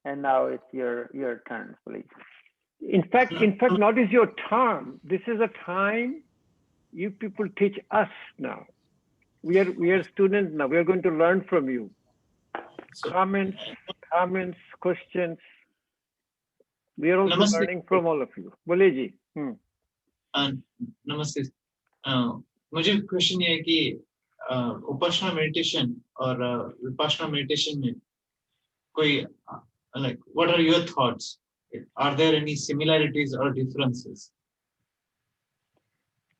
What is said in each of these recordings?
And now it's your turn, please. In fact, not is your turn. This is a time you people teach us now. We are students now. We are going to learn from you. So, Comments, questions. We are also Namaste. learning from all of you. बोलिए जी. नमस्ते. मुझे question ये है कि उपासना meditation और Vipassana meditation में कोई like what are your thoughts? Are there any similarities or differences?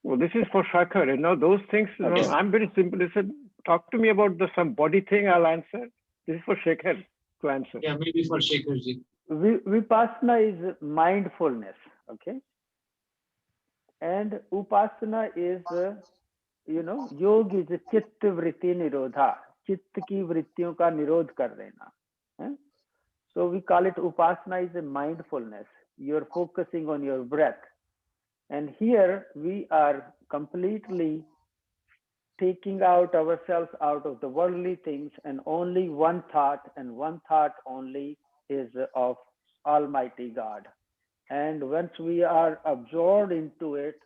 Well, this is for Shakhar. You know, those things, you know, Yes. I'm very simple. Listen, talk to me about some body thing, I'll answer. This is for Shakhar to answer. Yeah, maybe for Shekharji. Vipassana is mindfulness, okay? And Upasana is, योग is चित्त वृत्ति निरोधा, चित्त की वृत्तियों का निरोध कर देना. So we call it Upasana is a mindfulness. You're focusing on your breath. And here we are completely taking out ourselves out of the worldly things, and only one thought, and one thought only is of Almighty God. And once we are absorbed into it,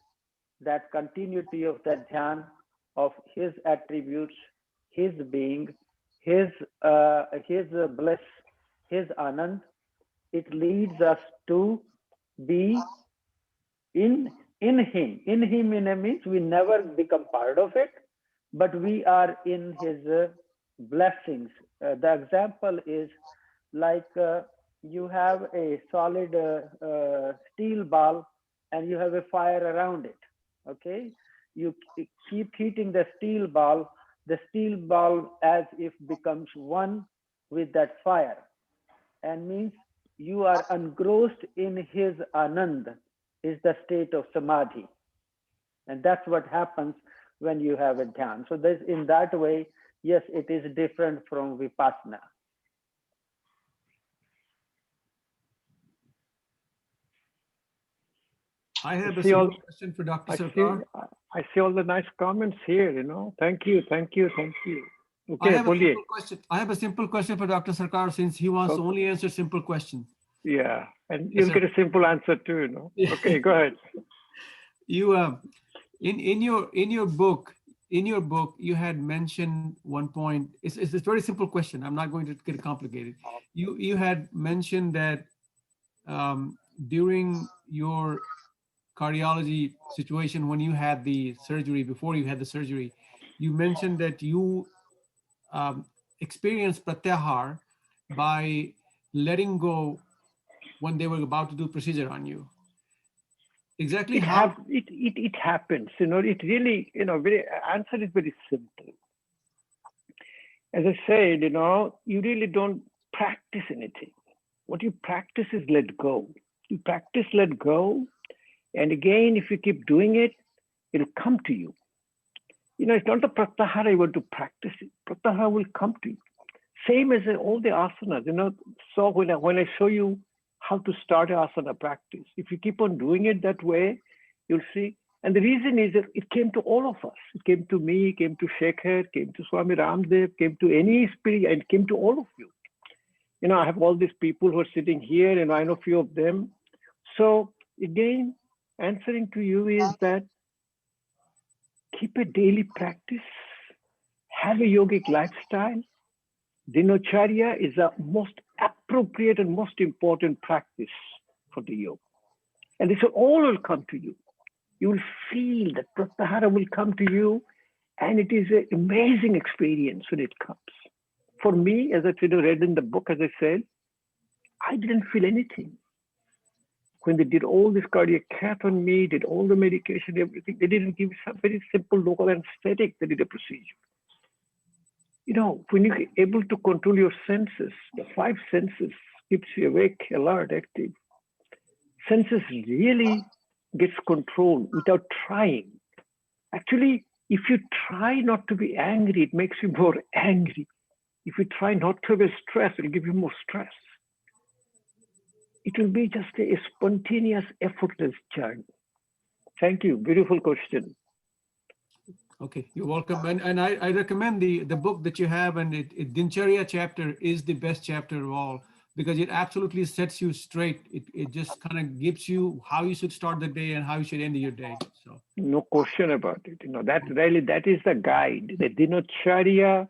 that continuity of that dhyan of His attributes, His being, His bliss, His anand, it leads us to be in Him. In Him means we never become part of it, but we are in His blessings. The example is like you have a solid steel ball and you have a fire around it. Okay, you keep heating the steel ball as if becomes one with that fire, and means you are engrossed in His anand, is the state of samadhi. And that's what happens when you have a dhyan. So this, in that way, yes, it is different from vipassana. I have a simple question for Dr. Sarkar. I see all the nice comments here, you know. Thank you. Okay, I have a simple question for Dr. Sarkar, since he wants to only answer simple questions. Yeah, and you'll get a simple answer too, you know. Okay, go ahead. You in your book, you had mentioned one point. It's a very simple question. I'm not going to get complicated. You had mentioned that during your cardiology situation, when you had the surgery, before you had the surgery, you mentioned that you experienced pratyahar by letting go when they were about to do procedure on you. Exactly how it happens, you know. It really, you know, answer is very simple. As I said, you know, you really don't practice anything. What you practice is let go. You practice let go, and again, if you keep doing it, it'll come to you. You know, it's not the pratyahara you want to practice it. Pratyahara will come to you. Same as all the asanas, you know. So when I show you how to start asana practice, if you keep on doing it that way, you'll see. And the reason is that it came to all of us. It came to me, came to Shekhar, came to Swami Ramdev, came to any spirit, and it came to all of you. You know, I have all these people who are sitting here, and I know a few of them. So again, answering to you is that keep a daily practice, have a yogic lifestyle. Dinacharya is the most appropriate and most important practice for the yoga. And this all will come to you. You will feel that pratyahara will come to you, and it is an amazing experience when it comes. For me, as I read in the book, as I said, I didn't feel anything. When they did all this cardiac cath on me, did all the medication, everything, they didn't give some very simple local anesthetic. They did a procedure. You know, when you're able to control your senses, the 5 senses keeps you awake, alert, active. Senses really gets controlled without trying. Actually, if you try not to be angry, it makes you more angry. If you try not to be stressed, it'll give you more stress. It will be just a spontaneous, effortless journey. Thank you. Beautiful question. Okay, you're welcome. And I recommend the book that you have, and Dincharya chapter is the best chapter of all. because it absolutely sets you straight. It just kind of gives you how you should start the day and how you should end your day. So No question about it. That is the guide. The dinacharya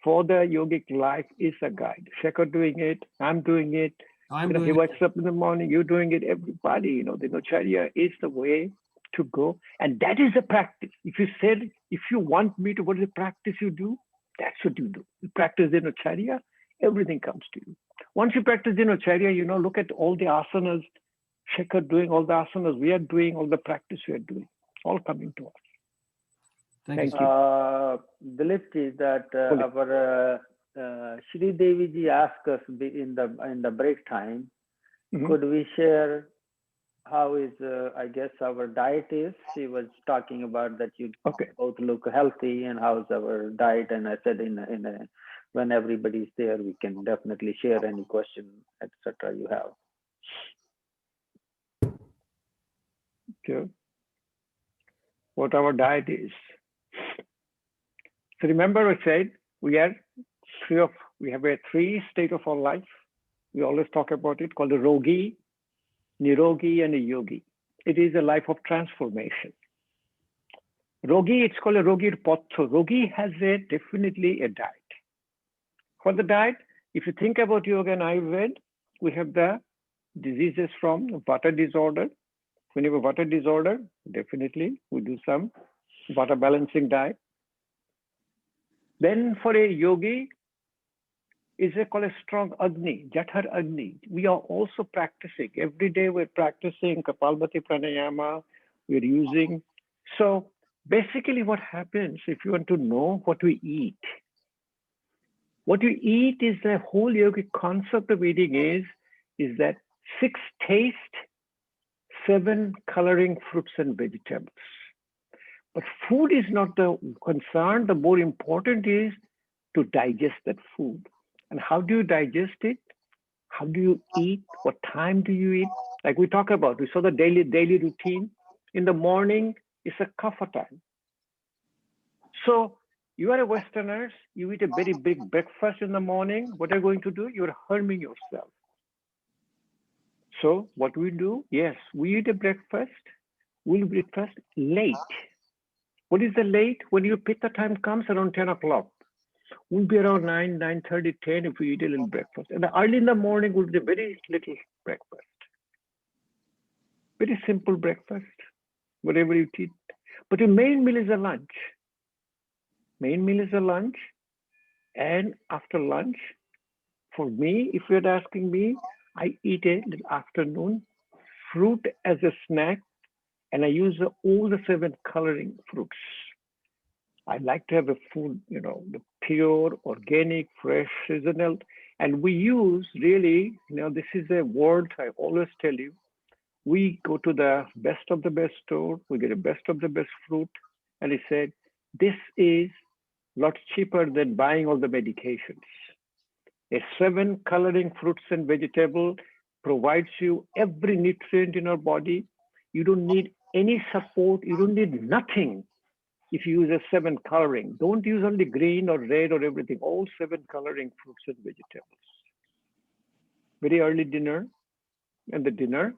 for the yogic life is a guide. Shekhar doing it, I'm doing it. I'm He doing it. wakes up in the morning, you're doing it, everybody, the dinacharya is the way to go. And that is the practice. If you said, if you want me to, what is the practice you do? That's what you do. You practice dinacharya, everything comes to you. Once you practice dinacharya, look at all the asanas, Shekhar doing, all the asanas we are doing, all the practice we are doing, all coming to us. Thank you. Dilip ji, that our Shri Devi ji asked us in the break time, could we share how is I guess our diet is? She was talking about that you both look healthy and how's our diet, and I said when everybody's there, we can definitely share any question, etc. you have. Okay. What our diet is. So remember I said we have a three state of our life. We always talk about it called a rogi, nirogi, and a yogi. It is a life of transformation. Rogi, it's called a rogi potto. Rogi has definitely a diet. For the diet, if you think about yoga and Ayurveda, we have the diseases from vata disorder. When you have a vata disorder, definitely we do some vata balancing diet. Then for a yogi, is called a strong Agni, Jathar Agni. We are also practicing. Every day we're practicing Kapalbhati Pranayama, we're using. So basically what happens, if you want to know what we eat, what you eat is the whole yogic concept of eating is that 6 taste, 7 coloring fruits and vegetables. But food is not the concern. The more important is to digest that food. And how do you digest it? How do you eat? What time do you eat? Like we talk about, we saw the daily routine. In the morning, it's a kapha time. So you are a Westerner, you eat a very big breakfast in the morning. What are you going to do? You're harming yourself. So what we do? Yes, we eat a breakfast. We'll breakfast late. What is the late? When your pitta time comes around 10 o'clock. We'll be around 9, 9:30, 10 if we eat a little breakfast. And early in the morning, we'll do very little breakfast. Very simple breakfast, whatever you eat. But your main meal is a lunch. Main meal is a lunch. And after lunch, for me, if you're asking me, I eat a little afternoon fruit as a snack, and I use all the 7 coloring fruits. I like to have a food, the pure, organic, fresh, seasonal. And we use really, this is a word I always tell you. We go to the best of the best store, we get the best of the best fruit. And he said, this is a lot cheaper than buying all the medications. A 7 coloring fruits and vegetable provides you every nutrient in your body. You don't need any support. You don't need nothing. If you use a 7 coloring, don't use only green or red or everything, all 7 coloring fruits and vegetables. Very early dinner and the dinner,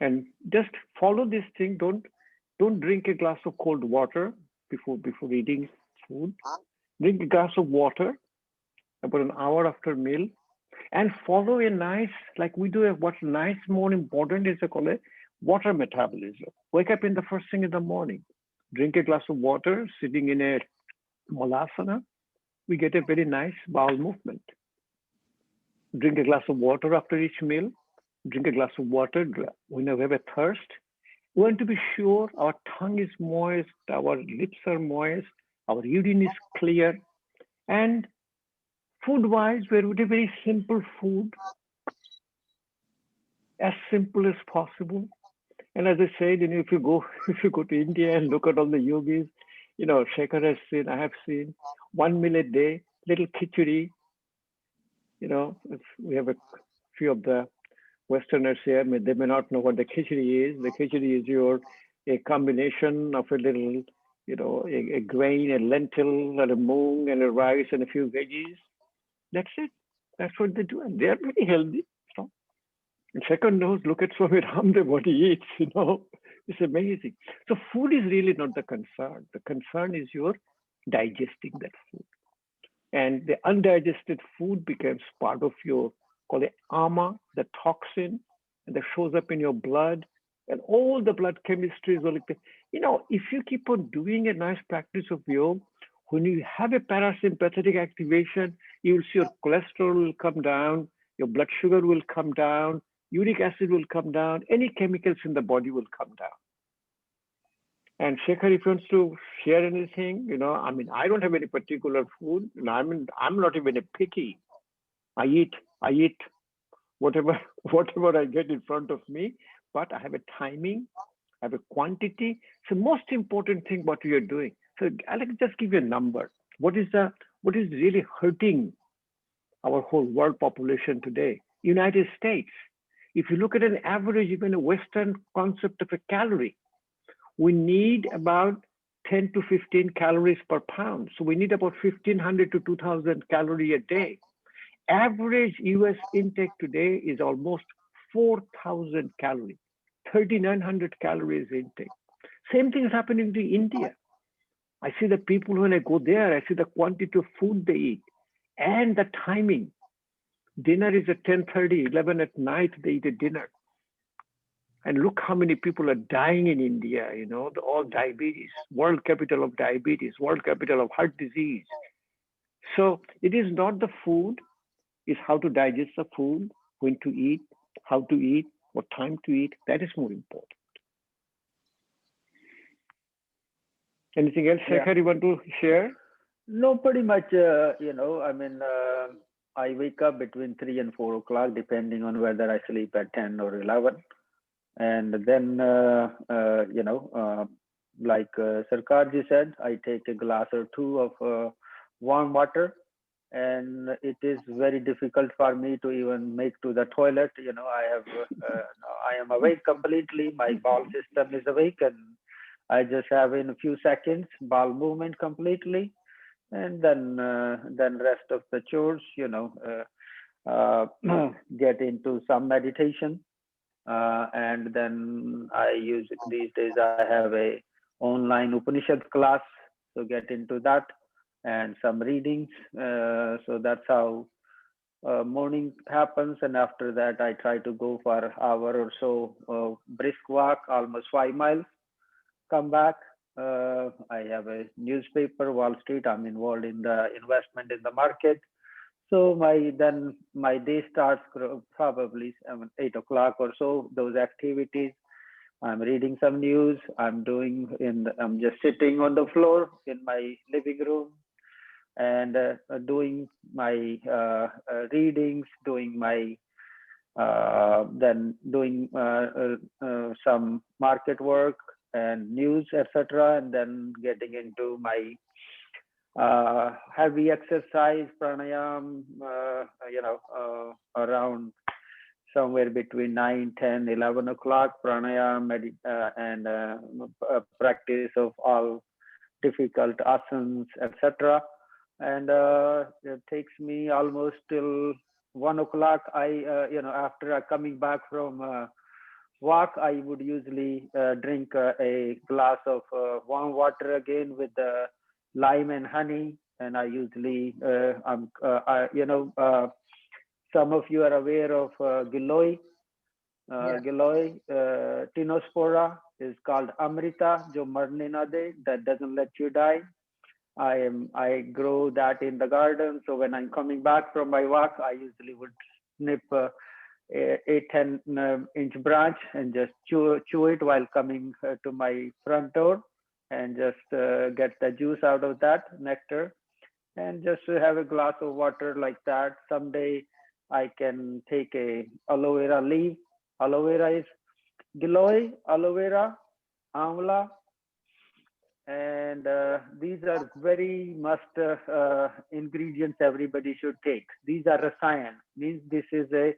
and just follow this thing. Don't drink a glass of cold water before eating food. Drink a glass of water about an hour after meal, and follow a nice, like we do, what's nice, more important is called a water metabolism. Wake up in the first thing in the morning. Drink a glass of water, sitting in a malasana, we get a very nice bowel movement. Drink a glass of water after each meal. Drink a glass of water when we have a thirst. We want to be sure our tongue is moist, our lips are moist, our urine is clear. And food-wise, we're with a very simple food, as simple as possible. And as I said, if you go to India and look at all the yogis, Shekhar has seen, I have seen, 1 meal a day, little khichdi. We have a few of the Westerners here, they may not know what the khichdi is. The khichdi is a combination of a little, a grain, a lentil, and a moong, and a rice, and a few veggies. That's it. That's what they do, and they are very healthy. So, and second knows, look at Swami Ramdev, what he eats, it's amazing. So food is really not the concern. The concern is your digesting that food. And the undigested food becomes part of your, call it ama, the toxin, and that shows up in your blood. And all the blood chemistry is all like that. If you keep on doing a nice practice of yoga, when you have a parasympathetic activation, you will see your cholesterol will come down, your blood sugar will come down, uric acid will come down, any chemicals in the body will come down. And Shekhar, if you want to share anything, I don't have any particular food. I'm not even a picky. I eat whatever I get in front of me, but I have a timing, I have a quantity. So most important thing what we are doing. So I'll just give you a number. What is really hurting our whole world population today? United States. If you look at an average, even a Western concept of a calorie, we need about 10 to 15 calories per pound. So we need about 1,500 to 2,000 calories a day. Average US intake today is almost 4,000 calories, 3,900 calories intake. Same thing is happening to India. I see the people when I go there, I see the quantity of food they eat and the timing. Dinner is at 10:30, 11 at night, they eat a dinner. And look how many people are dying in India, all diabetes, world capital of diabetes, world capital of heart disease. So it is not the food, it's how to digest the food, when to eat, how to eat, what time to eat. That is more important. Anything else, Shekhar, you want to share? No, pretty much, I wake up between 3 and 4 o'clock, depending on whether I sleep at 10 or 11. And then, like Sarkarji said, I take a glass or two of warm water. And it is very difficult for me to even make to the toilet. I am awake completely. My bowel system is awake, and I just have in a few seconds bowel movement completely, and then rest of the chores, get into some meditation, and then these days I have a online Upanishad class, so get into that and some readings. So that's how morning happens, and after that I try to go for an hour or so brisk walk, almost 5 miles. Come back. I have a newspaper, Wall Street. I'm involved in the investment in the market. So my day starts probably 8 o'clock or so. Those activities. I'm reading some news. I'm just sitting on the floor in my living room and doing my readings, doing my some market work and news, etc., and then getting into my heavy exercise, pranayam, around somewhere between 9, 10, 11 o'clock, pranayam, and practice of all difficult asanas, etc. And it takes me almost till 1 o'clock. After coming back from walk, I would usually drink a glass of warm water again with lime and honey. And I usually, some of you are aware of Giloy. Giloy, Tinospora is called Amrita, jo marne na de, that doesn't let you die. I grow that in the garden. So when I'm coming back from my walk, I usually would snip a 10-inch branch and just chew it while coming to my front door, and just get the juice out of that, nectar, and just have a glass of water like that. Someday I can take a aloe vera leaf. Aloe vera is Giloy, aloe vera, amla, and these are very must ingredients everybody should take. These are rasayan, means this is a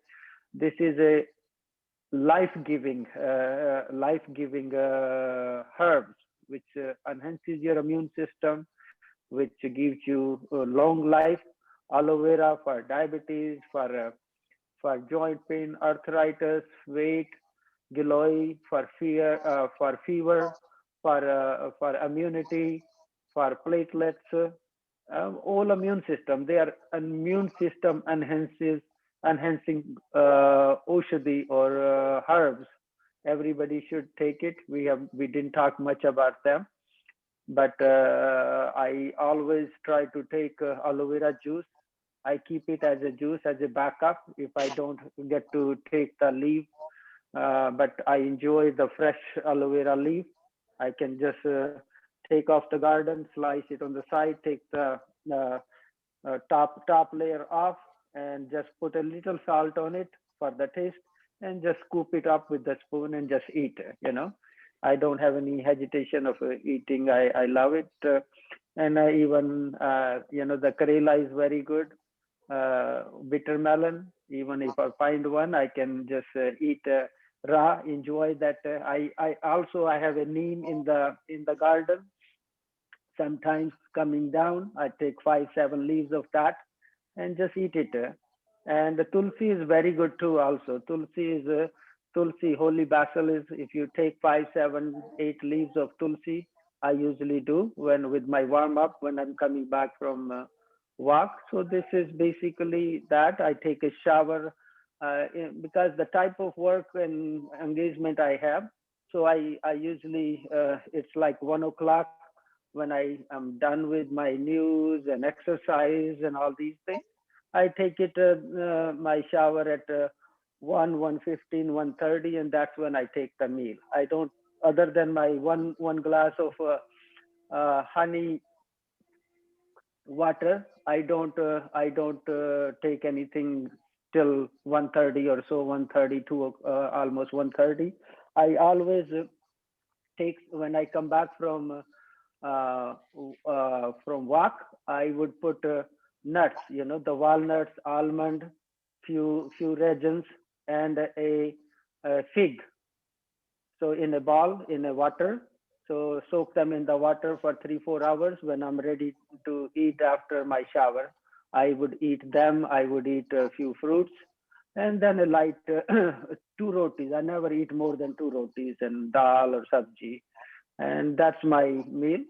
life-giving herbs which enhances your immune system, which gives you a long life. aloe vera for diabetes, for joint pain, arthritis, weight, giloy for fever, for immunity, for platelets, all immune system. They are immune system enhancing oshadi or herbs. Everybody should take it. We didn't talk much about them, but I always try to take aloe vera juice. I keep it as a juice as a backup if I don't get to take the leaf. But I enjoy the fresh aloe vera leaf. I can just take off the garden, slice it on the side, take the uh, top layer off, and just put a little salt on it for the taste, and just scoop it up with the spoon and just eat. I don't have any hesitation of eating. I love it, and I even the karela is very good. Bitter melon, even if I find one, I can just eat raw. Enjoy that. I have a neem in the garden. Sometimes coming down, I take 5-7 leaves of that and just eat it. And the tulsi is very good too. Also, tulsi, holy basil is. If you take 5, 7, 8 leaves of tulsi, I usually do when with my warm up when I'm coming back from walk. So this is basically that. I take a shower because the type of work and engagement I have. So I usually it's like 1 o'clock when I am done with my news and exercise and all these things. I take it my shower at 1:15, 1:30, and that's when I take the meal. I don't, other than my one glass of honey water. I don't take anything till 1:30 or so, 1:30 to almost 1:30. I always take when I come back from walk. I would put nuts, the walnuts, almond, few raisins, and a fig. So in a ball in a water. So soak them in the water for 3-4 hours. When I'm ready to eat after my shower, I would eat them. I would eat a few fruits, and then a light 2 rotis. I never eat more than 2 rotis and dal or sabji, and that's my meal.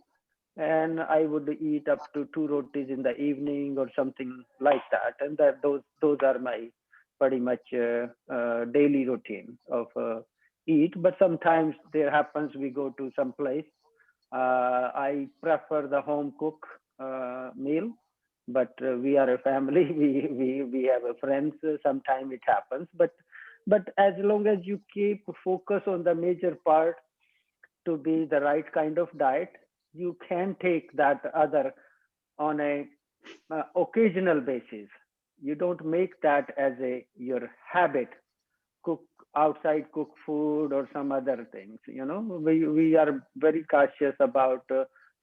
And I would eat up to 2 rotis in the evening or something like that. And that those are my pretty much daily routine of eat. But sometimes there happens we go to some place. I prefer the home cook meal, but we are a family. We have a friends. Sometimes it happens, but as long as you keep focus on the major part to be the right kind of diet, you can take that other on a occasional basis. You don't make that as a your habit. Cook outside, cook food or some other things. We are very cautious about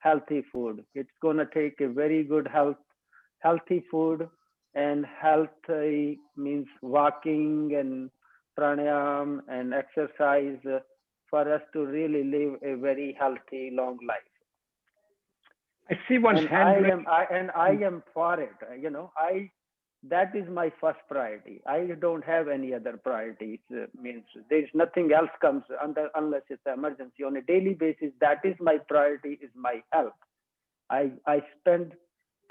healthy food. It's gonna take a very good healthy food, and healthy means walking and pranayam and exercise for us to really live a very healthy long life. I see one And hand raised. I am for it. I that is my first priority. I don't have any other priorities. Means there's nothing else comes under unless it's an emergency. On a daily basis, that is my priority. Is my health. I spend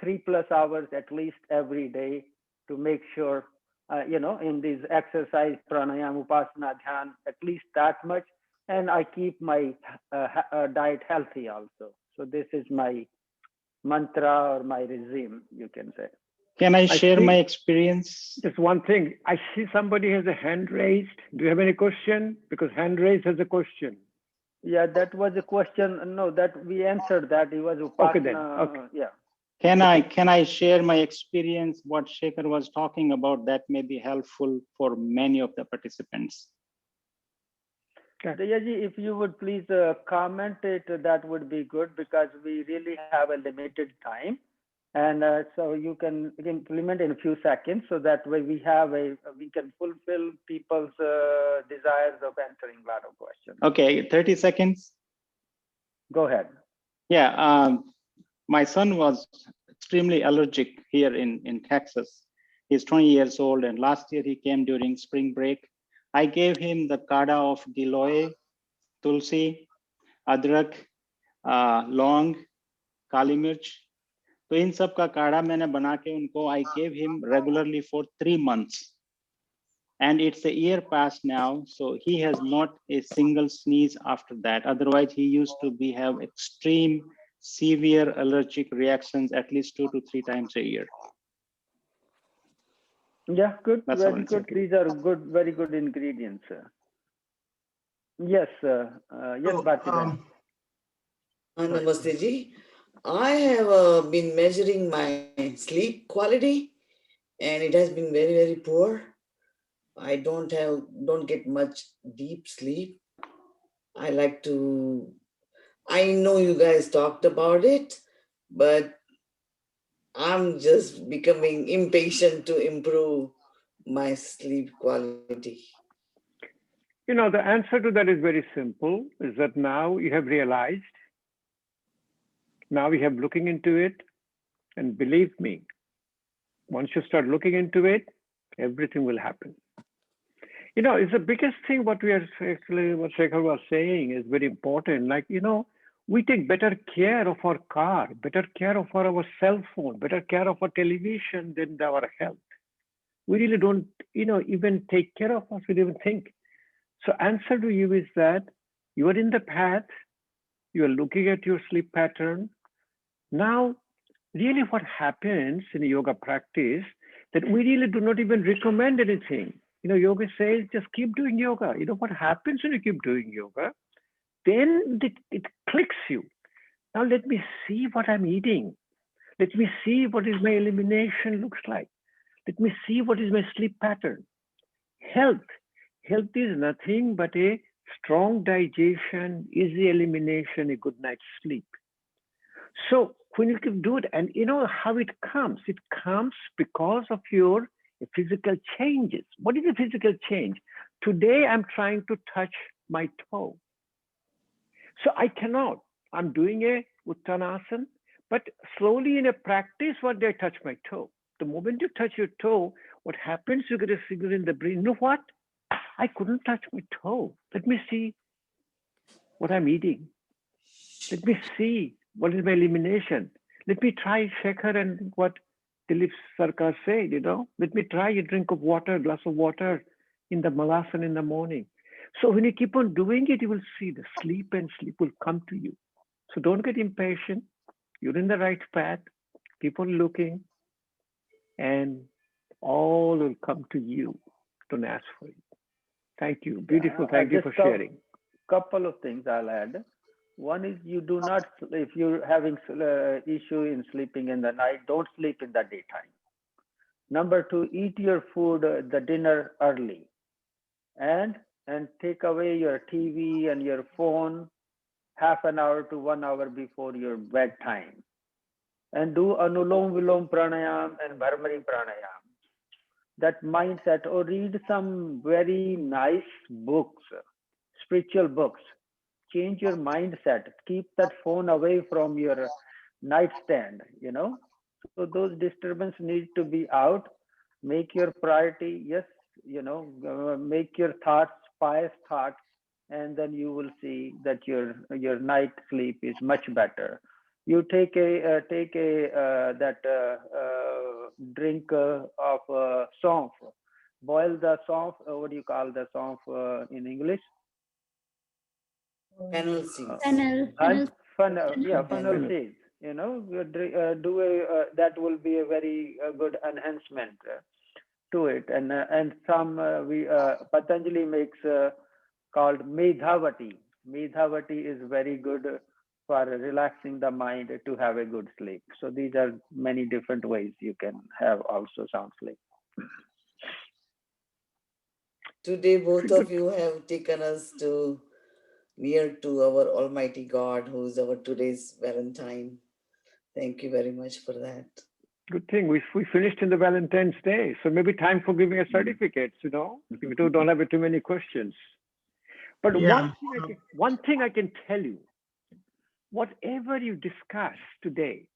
3+ hours at least every day to make sure in these exercise, pranayam, upasana, dhyan, at least that much, and I keep my diet healthy also. So this is my mantra or my regime, you can say. Can I share my see experience? just one thing. I see somebody has a hand raised. Do you have any question? Because hand raised has a question. Yeah, that was a question. No, that we answered that. It was Okay then. upasana. Okay. Yeah. Can I share my experience? What Shekhar was talking about that may be helpful for many of the participants. Dayaji, if you would please comment it, that would be good, because we really have a limited time. And so you can implement in a few seconds, so that way we can fulfill people's desires of answering a lot of questions. Okay, 30 seconds. Go ahead. Yeah, my son was extremely allergic here in Texas. He's 20 years old, and last year he came during spring break. I gave him the kada of giloy, tulsi, adrak, long, kali mirch. तो इन सब का काढ़ा मैंने बना के उनको I gave him regularly for 3 months. And it's a year past now, so he has not a single sneeze after that. Otherwise, he used to have extreme, severe allergic reactions at least 2 to 3 times a year. Yeah, good, That's very good. These are good, very good ingredients. Yes, yes, Bharti. Namaste ji. I have been measuring my sleep quality, and it has been very, very poor. I don't get much deep sleep. I know you guys talked about it, but I'm just becoming impatient to improve my sleep quality. You know, the answer to that is very simple, is that now you have realized, now you have looking into it, and believe me, once you start looking into it, everything will happen. You know, it's the biggest thing what Shekhar was saying is very important. Like, you know, we take better care of our car, better care of our cell phone, better care of our television than our health. We really don't, you know, even take care of us, we don't even think. So answer to you is that you are in the path, you are looking at your sleep pattern. Now, really what happens in a yoga practice, that we really do not even recommend anything. You know, yoga says, just keep doing yoga. You know what happens when you keep doing yoga? Then it clicks you. Now let me see what I'm eating. Let me see what is my elimination looks like. Let me see what is my sleep pattern. Health is nothing but a strong digestion, easy elimination, a good night's sleep. So when you can do it, and you know how it comes because of your physical changes. What is a physical change? Today I'm trying to touch my toe. So I cannot. I'm doing a Uttanasana, but slowly in a practice, one day I touch my toe. The moment you touch your toe, what happens? You get a signal in the brain. You know what? I couldn't touch my toe. Let me see what I'm eating. Let me see what is my elimination. Let me try Shekhar and what Dilip Sarkar said, you know. Let me try a drink of water, glass of water in the Malasana in the morning. So when you keep on doing it, you will see the sleep, and sleep will come to you. So don't get impatient. You're in the right path. Keep on looking, and all will come to you. Don't ask for it. Thank you. Beautiful. Thank you for sharing. Couple of things I'll add. One is, you do not, if you're having issue in sleeping in the night, don't sleep in the daytime. Number two, eat your food, the dinner early, and take away your TV and your phone half an hour to 1 hour before your bedtime, and do Anulom Vilom Pranayam and Bharmari Pranayam. That mindset, or read some very nice books, spiritual books. Change your mindset. Keep that phone away from your nightstand, you know. So those disturbances need to be out. Make your priority, yes, you know, make your thoughts pious thoughts, and then you will see that your night sleep is much better. You take a drink of saunf. Boil the saunf. What do you call the saunf in English? Fennel seeds. Fennel seeds. You know, that will be a very good enhancement to it. And some Patanjali makes called Medhavati. Medhavati is very good for relaxing the mind to have a good sleep. So these are many different ways you can have also sound sleep. Today, both of you have taken us near to our Almighty God, who is our today's Valentine. Thank you very much for that. Good thing we finished in the Valentine's Day, so maybe time for giving a certificates. You know, we don't have too many questions. But Yeah. one thing I can tell you, whatever you discuss today,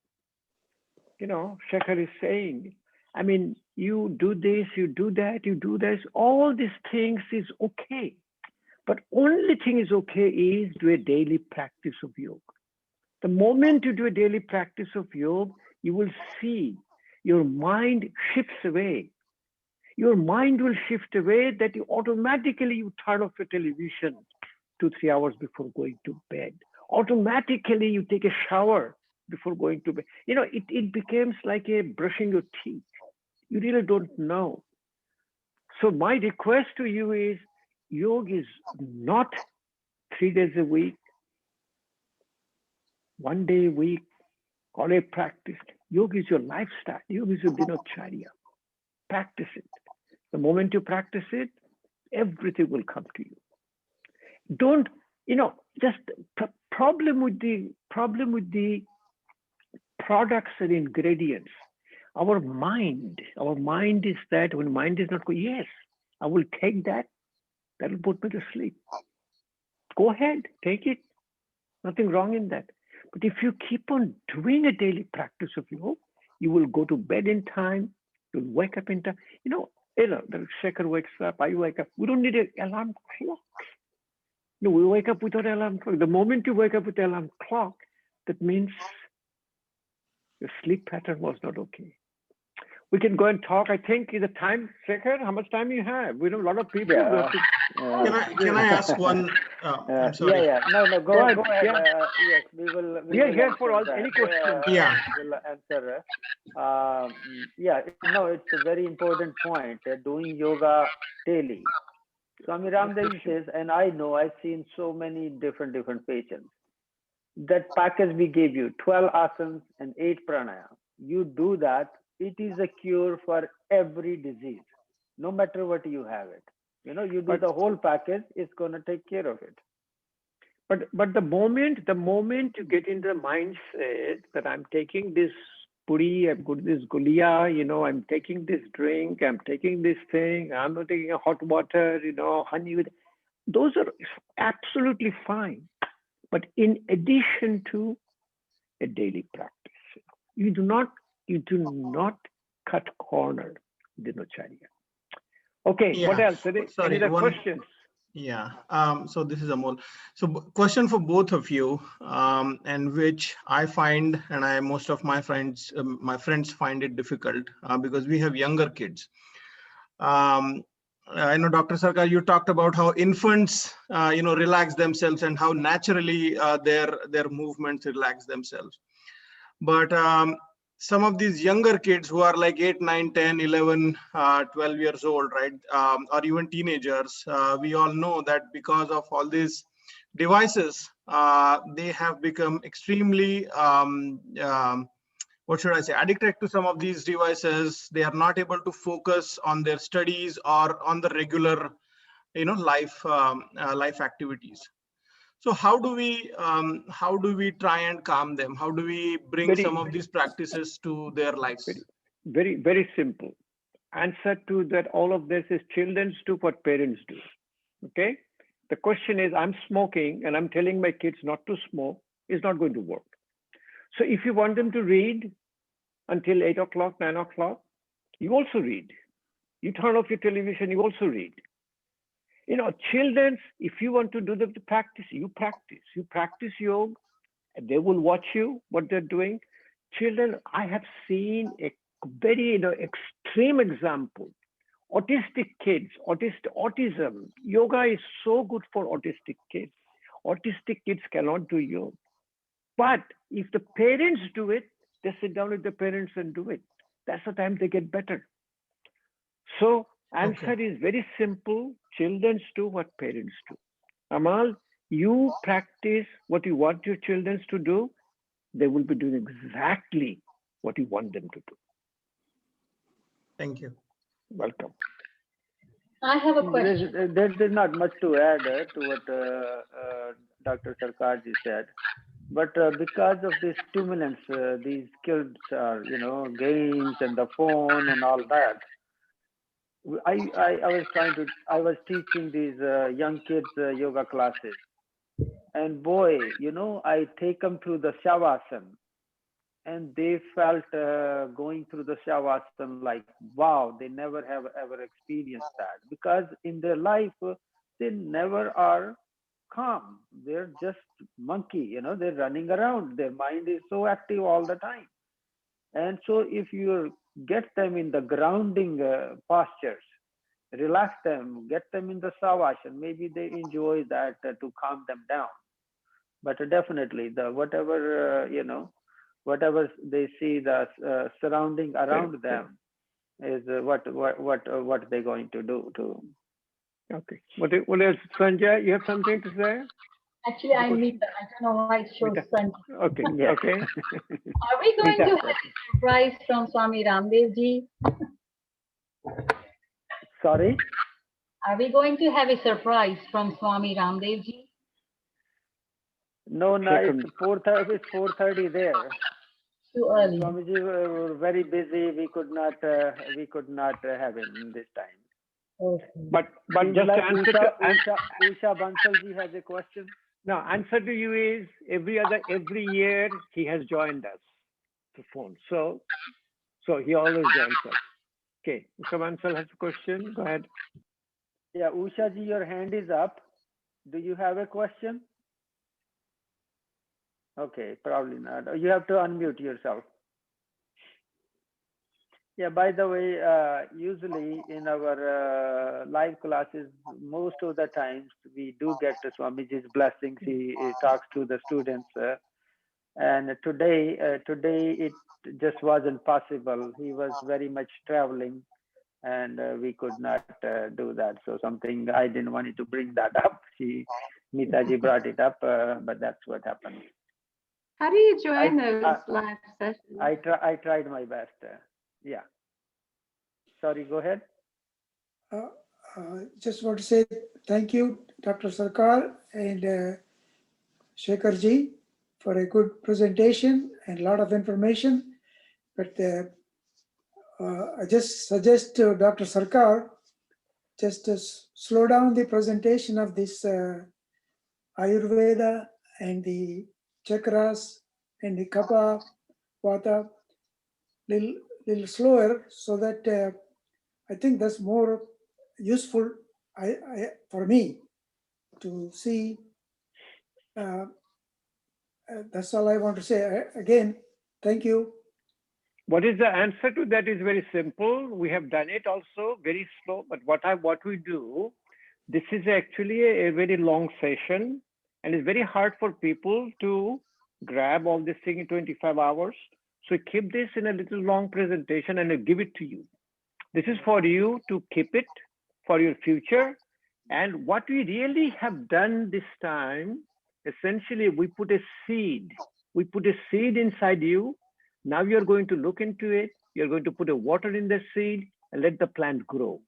Shekhar is saying, I mean, you do this, you do that, you do this, all these things is okay. But only thing is okay is do a daily practice of yoga. The moment you do a daily practice of yoga, you will see your mind shifts away. Your mind will shift away that you automatically turn off your television 2-3 hours before going to bed. Automatically you take a shower before going to bed. It becomes like a brushing your teeth. You really don't know. So my request to you is, yoga is not 3 days a week, 1 day a week, or a practice. Yoga is your lifestyle. Yoga is your dinacharya. Practice it. The moment you practice it, everything will come to you. Don't, just problem with the products and ingredients. Our mind is that when mind is not going, yes, I will take that. That will put me to sleep. Go ahead, take it. Nothing wrong in that. But if you keep on doing a daily practice of yoga, you will go to bed in time. You'll wake up in time. The Shekhar wakes up. I wake up. We don't need an alarm clock. No, we wake up without alarm clock. The moment you wake up with alarm clock, that means your sleep pattern was not okay. We can go and talk. I think the time, Shekhar, how much time you have? We know a lot of people. Yeah. Can I ask one? I'm sorry. Yeah. No. Go ahead. Yeah. Yes, we will. We are here for any questions. Yeah. We'll answer. It's a very important point. Doing yoga daily. Swami Ramdev says, and I know I've seen so many different patients. That package we gave you, 12 asanas and 8 pranayama. You do that, it is a cure for every disease, no matter what you have it. You do the whole package, it's going to take care of it. But the moment you get into the mindset that I'm taking this puri, I've got this gulia, I'm taking this drink, I'm taking this thing, I'm not taking a hot water, honey with, those are absolutely fine. But in addition to a daily practice, you do not cut corner dinacharya. Okay, Yeah. what else? Sorry, Any other questions? Yeah. So this is Amol. So question for both of you, and which I find, and most of my friends find it difficult because we have younger kids. I know, Dr. Sarkar, you talked about how infants, relax themselves and how naturally their movements relax themselves. But some of these younger kids who are like 8, 9, 10, 11, 12 years old, right? Or even teenagers, we all know that because of all these devices, they have become extremely, addicted to some of these devices. They are not able to focus on their studies or on the regular, life activities. So how do we try and calm them? How do we bring some of these practices to their lives? Very, very simple. Answer to that, all of this is children do what parents do. Okay? The question is, I'm smoking and I'm telling my kids not to smoke, is not going to work. So if you want them to read until 8 o'clock, 9 o'clock, you also read. You turn off your television, you also read. Children, if you want to do the practice, you practice. You practice yoga, and they will watch you, what they're doing. Children, I have seen a very extreme example. Autistic kids, autism. Yoga is so good for autistic kids. Autistic kids cannot do yoga. But if the parents do it, they sit down with the parents and do it. That's the time they get better. So answer is very simple. Children do what parents do. Amal, you practice what you want your children to do. They will be doing exactly what you want them to do. Thank you. Welcome. I have a question. There's not much to add to what Dr. Sarkarji said. But because of the stimulants, these kids are, games and the phone and all that. I was teaching these young kids yoga classes, and boy, I take them through the shavasana, and they felt going through the shavasana like, wow, they never have ever experienced that, because in their life they never are calm. They're just monkey, they're running around. Their mind is so active all the time. And so if you get them in the grounding postures, relax them, get them in the savasana, maybe they enjoy that to calm them down. But definitely the whatever they see, the surrounding around them is what they're going to do to. Okay. What else, Sanjay? You have something to say? Actually, I meet. I don't know why it shows sun. Okay. Yes. Okay. Are we going to have a surprise from Swami Ramdev ji? Sorry? Are we going to have a surprise from Swami Ramdev ji? No, it's 4:30. It's 4:30 there. Too early. Swamiji were very busy. We could not have him this time. Okay. But just like to answer Usha Bansalji has a question. No, answer to you is every year he has joined us to phone. So he always joins us. Okay, Usha Bansal has a question. Go ahead. Yeah, Usha ji, your hand is up. Do you have a question? Okay, probably not. You have to unmute yourself. Yeah, by the way, usually in our live classes, most of the times we do get Swamiji's blessings. He talks to the students. And today it just wasn't possible. He was very much traveling, and we could not do that. So something I didn't want to bring that up. Neetaji brought it up, but that's what happened. How do you join those live sessions? I tried my best. Yeah. Sorry, go ahead. Just want to say thank you, Dr. Sarkar and Shekharji, for a good presentation and a lot of information. But I just suggest to Dr. Sarkar just to slow down the presentation of this Ayurveda and the chakras and the kapha, vata, little slower, so that I think that's more useful for me to see. That's all I want to say. Again, thank you. What is the answer to that is very simple. We have done it also very slow, but what we do, this is actually a very long session, and it's very hard for people to grab all this thing in 25 hours. So keep this in a little long presentation and I give it to you. This is for you to keep it for your future. And what we really have done this time, essentially we put a seed. We put a seed inside you. Now you're going to look into it. You're going to put a water in the seed and let the plant grow.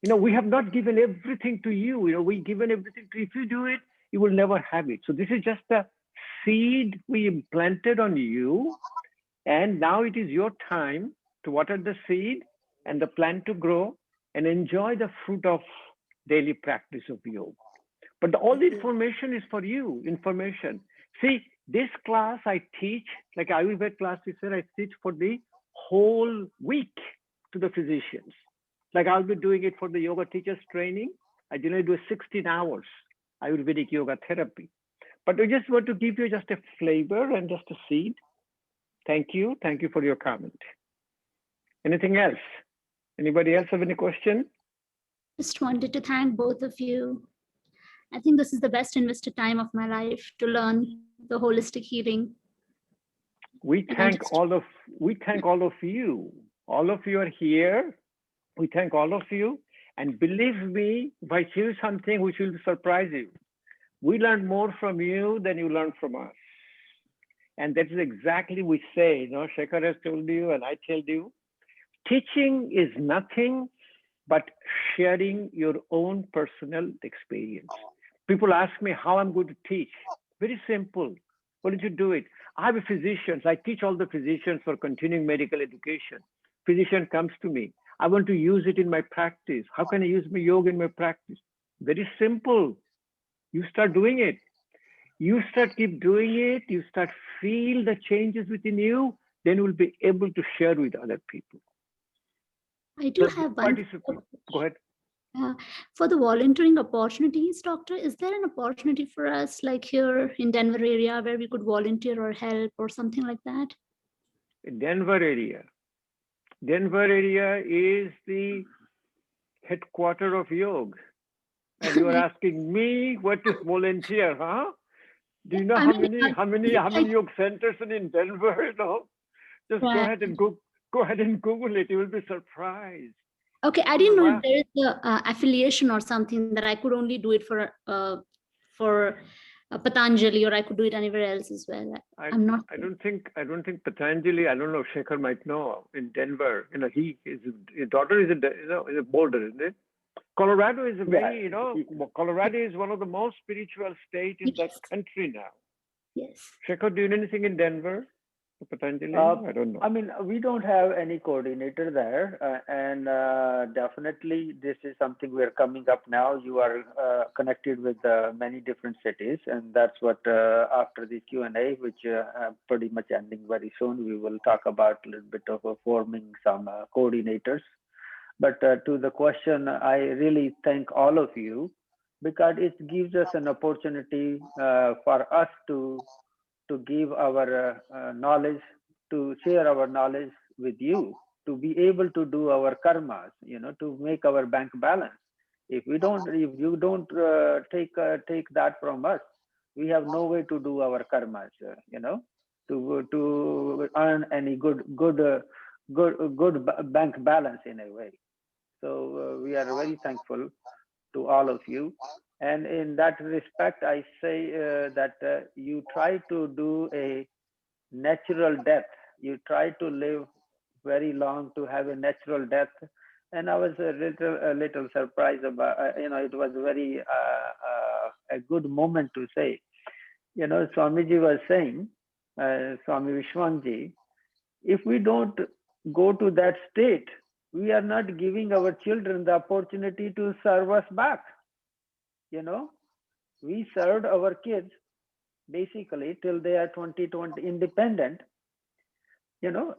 We have not given everything to you. We've given everything to you. If you do it, you will never have it. So this is just a seed we implanted on you. And now it is your time to water the seed and the plant to grow and enjoy the fruit of daily practice of yoga. But all the information is for you, information. See, this class I teach, like Ayurveda class, we said I teach for the whole week to the physicians. Like I'll be doing it for the yoga teachers training. I generally do 16 hours Ayurvedic yoga therapy. But I just want to give you just a flavor and just a seed. Thank you. Thank you for your comment. Anything else? Anybody else have any question? Just wanted to thank both of you. I think this is the best invested time of my life to learn the holistic healing. We thank all of you. All of you are here. We thank all of you. And believe me, if I choose something which will surprise you, we learn more from you than you learn from us. And that is exactly we say, Shekhar has told you and I told you, teaching is nothing but sharing your own personal experience. People ask me how I'm going to teach. Very simple. Why don't you do it? I have a physician. I teach all the physicians for continuing medical education. Physician comes to me. I want to use it in my practice. How can I use my yoga in my practice? Very simple. You start doing it. You start keep doing it, you start feel the changes within you, then you will be able to share with other people. I do have one. Go ahead. For the volunteering opportunities, Doctor, is there an opportunity for us like here in Denver area where we could volunteer or help or something like that? Denver area is the headquarter of yoga. And you are asking me what is volunteer, huh? Do you know how many yoga centers in Denver? You know? Just go ahead and Google it. You will be surprised. Okay, I didn't know if there is a affiliation or something that I could only do it for Patanjali, or I could do it anywhere else as well. I'm not. I don't think Patanjali. I don't know. Shekhar might know in Denver. You know, his daughter is a Boulder, isn't it? Colorado is a very, Colorado is one of the most spiritual states in the country now. Yes. Shekhar, do you know anything in Denver? Patanjali? I don't know. I mean, we don't have any coordinator there, and definitely this is something we're coming up now. You are connected with many different cities, and that's what after the Q&A, which pretty much ending very soon, we will talk about a little bit of forming some coordinators. But to the question, I really thank all of you, because it gives us an opportunity for us to give our knowledge, to share our knowledge with you, to be able to do our karmas, to make our bank balance. If you don't take that from us, we have no way to do our karmas, to earn any good bank balance in a way. So we are very thankful to all of you. And in that respect, I say that you try to do a natural death. You try to live very long to have a natural death. And I was a little surprised about, it was very a good moment to say. Swamiji was saying, Swami Vishwanji, if we don't go to that state, we are not giving our children the opportunity to serve us back. We served our kids basically till they are 20 independent.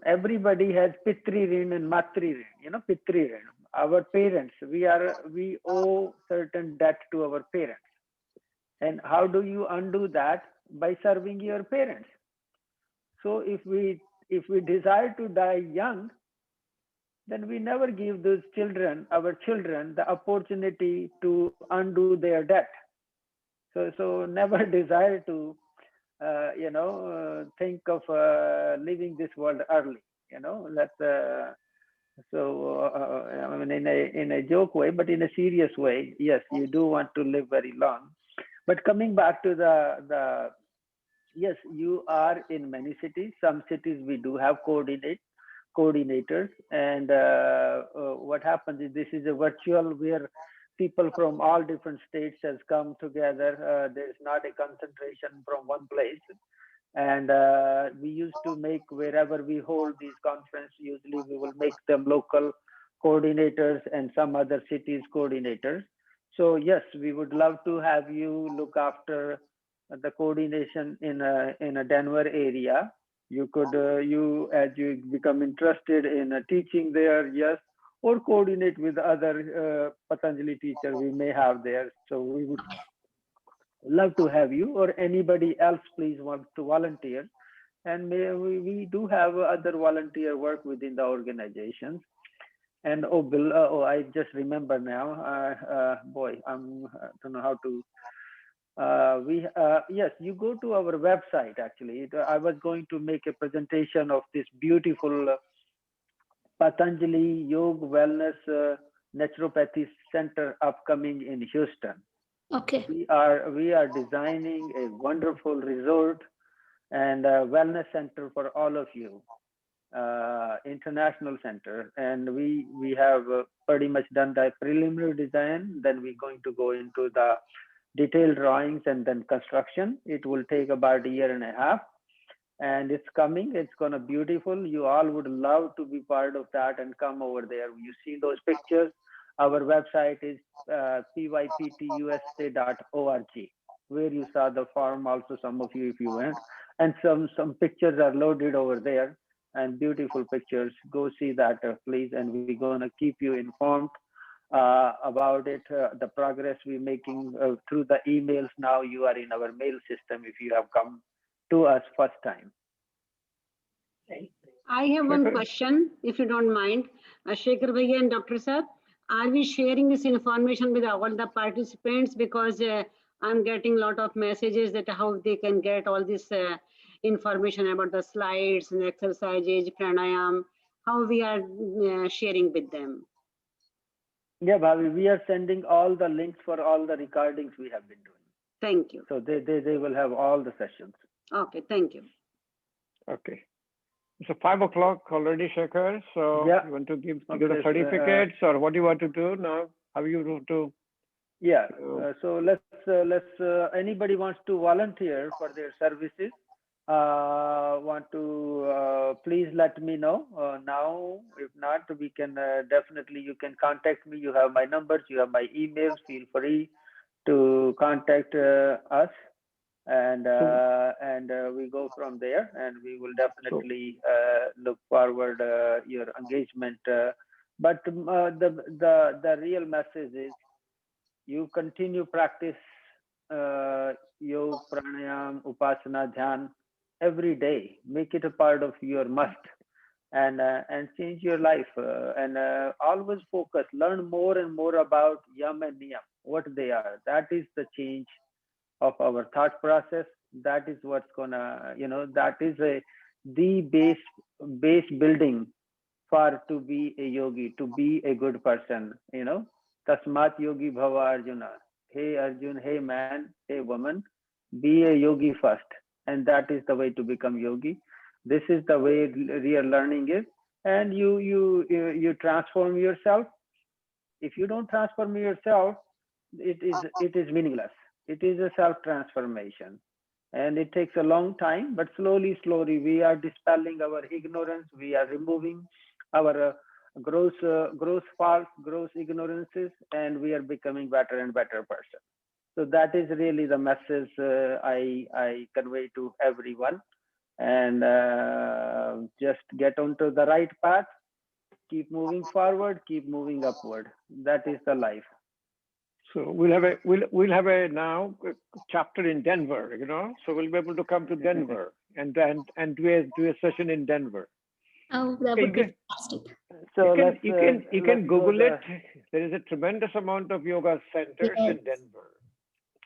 Everybody has Pitri Rin and Matri Rin, Pitri Rin. Our parents, we owe certain debt to our parents. And how do you undo that? By serving your parents. So if we desire to die young, then we never give those children, our children, the opportunity to undo their debt. So never desire to, think of leaving this world early. I mean, in a joke way, but in a serious way, yes, you do want to live very long. But coming back to yes, you are in many cities. Some cities we do have coordinators, and what happens is this is a virtual where people from all different states has come together. There is not a concentration from one place. And we used to make, wherever we hold these conferences, usually we will make them local coordinators and some other cities coordinators. So yes, we would love to have you look after the coordination in a Denver area. You could, as you become interested in teaching there, yes, or coordinate with other Patanjali teachers we may have there. So we would love to have you, or anybody else please want to volunteer. And we do have other volunteer work within the organizations. And Bill, I just remember now, boy, I don't know how to. Yes, you go to our website. Actually, I was going to make a presentation of this beautiful Patanjali Yoga Wellness Naturopathy Center upcoming in Houston. Okay. We are designing a wonderful resort and a wellness center for all of you, international center. And we have pretty much done the preliminary design. Then we're going to go into the detailed drawings and then construction. It will take about 1.5 years. And it's coming. It's gonna be beautiful. You all would love to be part of that and come over there. You see those pictures. Our website is pyptusa.org. where you saw the farm also, some of you if you went, and some pictures are loaded over there, and beautiful pictures. Go see that, please, and we're going to keep you informed about it, the progress we're making through the emails. Now you are in our mail system if you have come to us first time. I have one question, if you don't mind. Shekhar Bhaiya and Dr. Sir, are we sharing this information with all the participants? Because I'm getting a lot of messages that how they can get all this information about the slides and exercises, pranayam, how we are sharing with them. Yeah, Bhavi, we are sending all the links for all the recordings we have been doing. Thank you. So they will have all the sessions. Okay, thank you. Okay. So 5 o'clock already, Shekhar. So yeah. you want to give the certificates, or what do you want to do now? How you want to? Yeah. So let's anybody wants to volunteer for their services, want to please let me know now. If not, we can definitely, you can contact me. You have my numbers, you have my emails. Feel free to contact us, and we go from there, and we will definitely look forward your engagement. But the real message is, you continue practice yoga, pranayam, upasana, dhyan every day. Make it a part of your must, and change your life. And always focus, learn more and more about yam and niyam, what they are. That is the change of our thought process. That is what's gonna, that is the base building for to be a yogi, to be a good person. Tasmat yogi bhava Arjuna. Hey Arjun, hey man, hey woman, be a yogi first. And that is the way to become yogi. This is the way real learning is. And you transform yourself. If you don't transform yourself, it is meaningless. It is a self-transformation. And it takes a long time, but slowly, we are dispelling our ignorance. We are removing our gross faults, gross ignorances, and we are becoming better and better person. So that is really the message I convey to everyone. And just get onto the right path, keep moving forward, keep moving upward. That is the life. So we'll have a now chapter in Denver, so we'll be able to come to Denver and do a session in Denver. Oh, that would be fantastic. So you can Google it. There is a tremendous amount of yoga centers in Denver.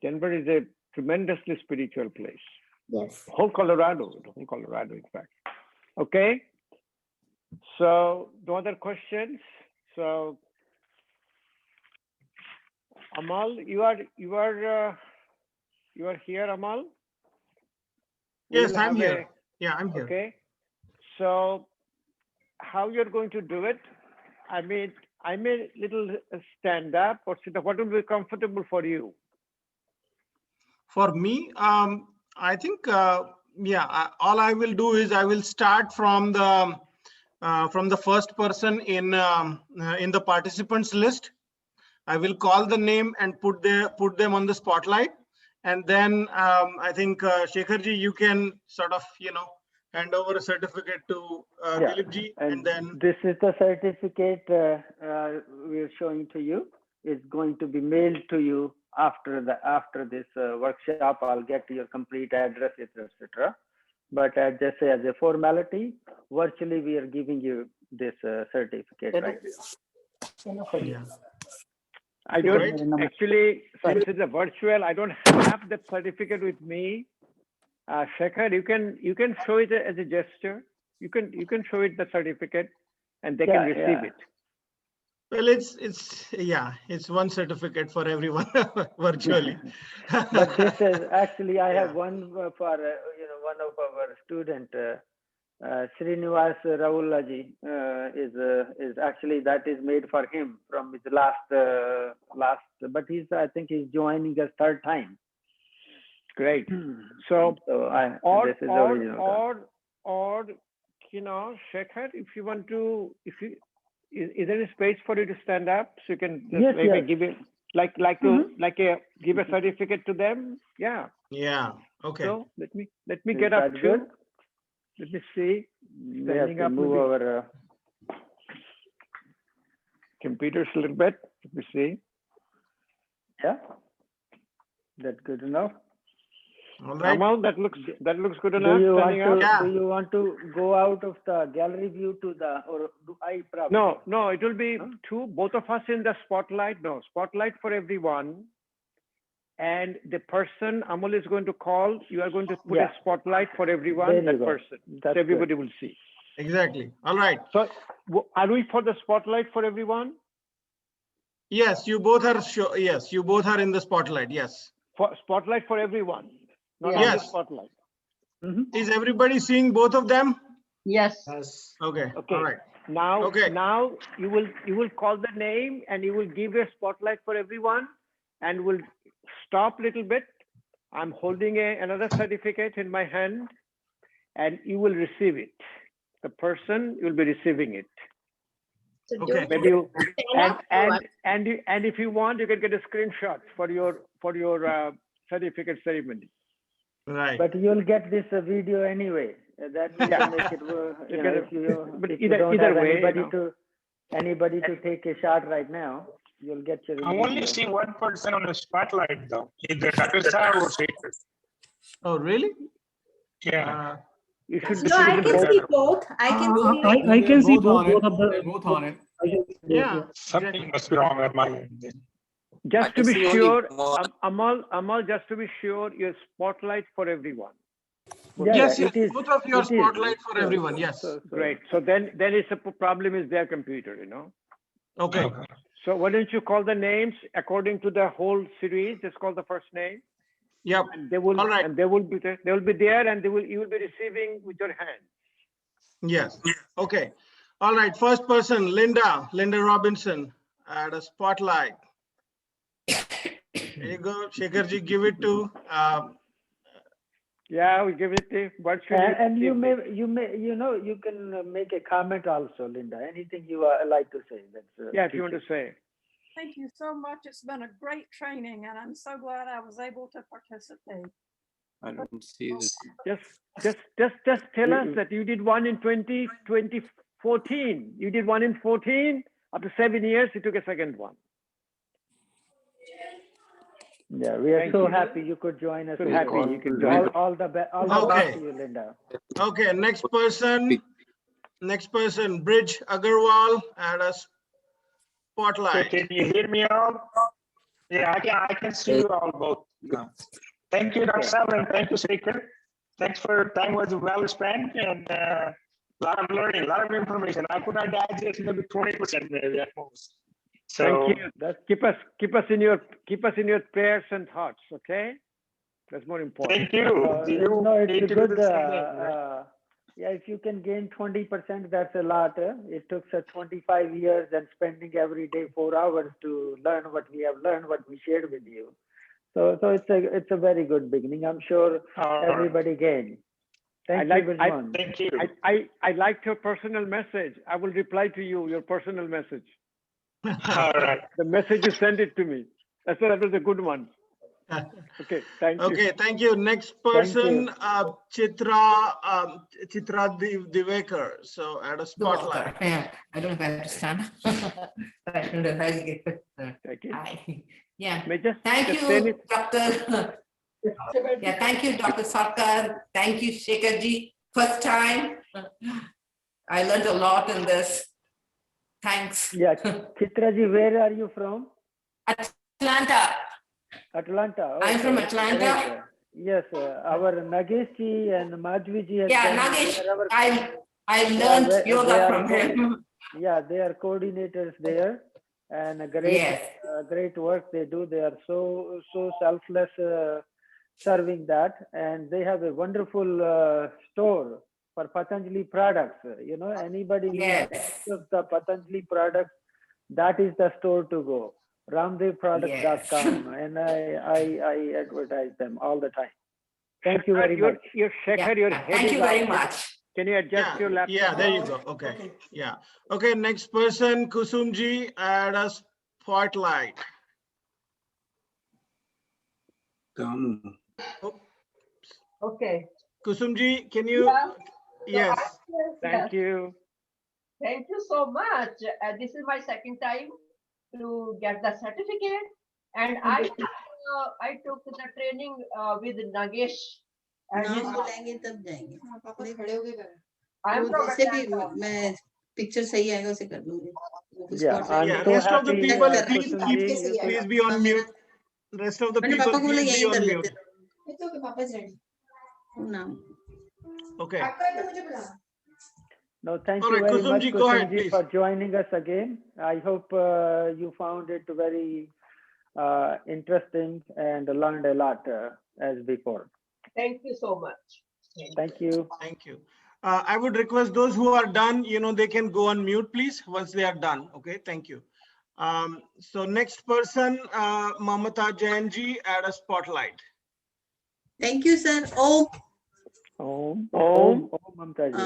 Denver is a tremendously spiritual place. Yes. The whole Colorado, in fact. Okay. So no other questions. So Amal, you are here, Amal? Yes, I'm here. Yeah, I'm here. Okay. So how you're going to do it? I may little stand up or sit up. What will be comfortable for you? For me, I think all I will do is I will start from the first person in the participants list. I will call the name and put them on the spotlight, and then I think Shekharji, you can sort of hand over a certificate to Dilipji, and then this is the certificate we're showing to you. It's going to be mailed to you after this workshop. I'll get your complete address, etc. But just as a formality, virtually we are giving you this certificate right now. Yeah. I don't actually, since it's a virtual, I don't have that certificate with me. Shekhar, you can show it as a gesture. You can show it the certificate, and they can receive it. Well, it's one certificate for everyone virtually. But this is actually, I have one for one of our student, Srinivas Raulaji is actually, that is made for him from his last, but I think he's joining us third time. Great. So this is original. Shekhar, if you want to, is there any space for you to stand up so you can just give it? like a give a certificate to them. Yeah. Yeah. Okay. So let me Is get up that too. good? Let me see. We have Standing to up move maybe. our. Computers a little bit. Let me see. Yeah. That's good enough. All right. Amal, that looks good Do enough. you want Standing up. to? Yeah. Do you want to go out of the gallery view to the, or do I probably? No, it will be both of us in the spotlight. No, spotlight for everyone. And the person Amal is going to call, you are going to put a spotlight for everyone, There you that go. person. That's So everybody good. will see. Exactly. All right. So are we for the spotlight for everyone? Yes, you both are sure. Yes, you both are in the spotlight. Yes. For spotlight for everyone, not Yes. only spotlight. Is everybody seeing both of them? Yes. Okay. Okay. All right. Now, Okay. now you will call the name and you will give a spotlight for everyone, and we'll stop a little bit. I'm holding another certificate in my hand, and you will receive it. The person will be receiving it. So Okay. Maybe you stand up? and if you want, you can get a screenshot for your certificate ceremony. Right. But you'll get this video anyway. That will make it. You know, if you But if you either don't have way, anybody to take a shot right now, you'll get your. I only see one person on the spotlight though, either Dr. Shah or Shekhar. Oh, really? Yeah. You should. No, I can see both. I can see both of the. They're both on it. Yeah. Something must be wrong at my end then. Just to be sure, Amal, just to be sure, your spotlight for everyone. Yes, it is. both of your It is. spotlight for everyone. Yes. Great. So then it's a problem is their computer, you know. Okay. So why don't you call the names according to the whole series? Just call the first name. Yep. And they will. All right. And they will be there. They will be there, and you will be receiving with your hand. Yes. Okay. All right. First person, Linda Robinson, at a spotlight. There you go, Shekharji. Give it to. Yeah, we give it to. What should And you can make a comment also, Linda. Anything you like to say. That's if you want to say. Thank you so much. It's been a great training, and I'm so glad I was able to participate. I don't see this. Just tell us that you did one in 2014. You did one in 14. After 7 years, you took a second one. Yeah, we are so happy you could join us. So happy you could join. All the best to you, Linda. Okay. Next person, Bridge Agarwal, at a spotlight. Can you hear me all? Yeah, I can see you all both. Thank you, Dr. Sam, and thank you, Shekhar. Thanks for your time was well spent, and a lot of learning, a lot of information. I could have digest maybe 20% maybe at most. So thank you. Keep us in your prayers and thoughts. Okay, that's more important. Thank you. It's good. Yeah, if you can gain 20%, that's a lot. It took 25 years and spending every day 4 hours to learn what we have learned, what we shared with you. So it's a very good beginning. I'm sure everybody gained. Thank you very much. Thank you. I liked your personal message. I will reply to you your personal message. All right. The message you sent it to me. That was a good one. Okay, thank you. Okay, thank you. Next person, Chitra Divekar. So at a spotlight. Yeah, I don't know if I understand. I don't know how you get Thank you. Yeah. Thank you, Dr. Yeah, thank you, Dr. Sarkar. Thank you, Shekharji. First time. I learned a lot in this. Thanks. Yeah, Chitraji, where are you from? Atlanta. Atlanta. I'm from Atlanta. Yes, our Nagesh and Madhviji. Nagesh, I learned yoga from him. Yeah, they are coordinators there, and great work they do. They are so selfless, serving that, and they have a wonderful store for Patanjali products. You know, anybody who uses the Patanjali products, that is the store to go. RamdevProducts.com, and I advertise them all the time. Thank you very much. Thank you very much. Can you adjust your laptop? Yeah, there you go. Okay. Yeah. Okay, next person, Kusumji, at a spotlight. Okay. Kusumji, can you? Yeah. Yes. Thank you. Thank you so much. This is my second time to get the certificate, and I took the training with Nagesh. And नाम बुलाएंगे तब जाएंगे पापा खड़े होके कर I'm वो from जैसे भी Atlanta. मैं पिक्चर सही आएगा उसे कर दूंगी Yeah, I'm Yeah, so rest of the happy, people, Kusumji. please be on mute. Rest of the मैंने people, पापा को बोला please be यहीं कर on लेते mute. तो पापा रेडी नाम Okay. No, thank All you right, very much, Kusumji, go ahead, Kusumji, please. for joining us again. I hope you found it very interesting and learned a lot as before. Thank you so much. Thank you. Thank you. I would request those who are done, they can go on mute, please, once they are done. Okay, thank you. So next person, Mamata Jainji, add a spotlight. Thank you, sir. Om. Om Mamata ji.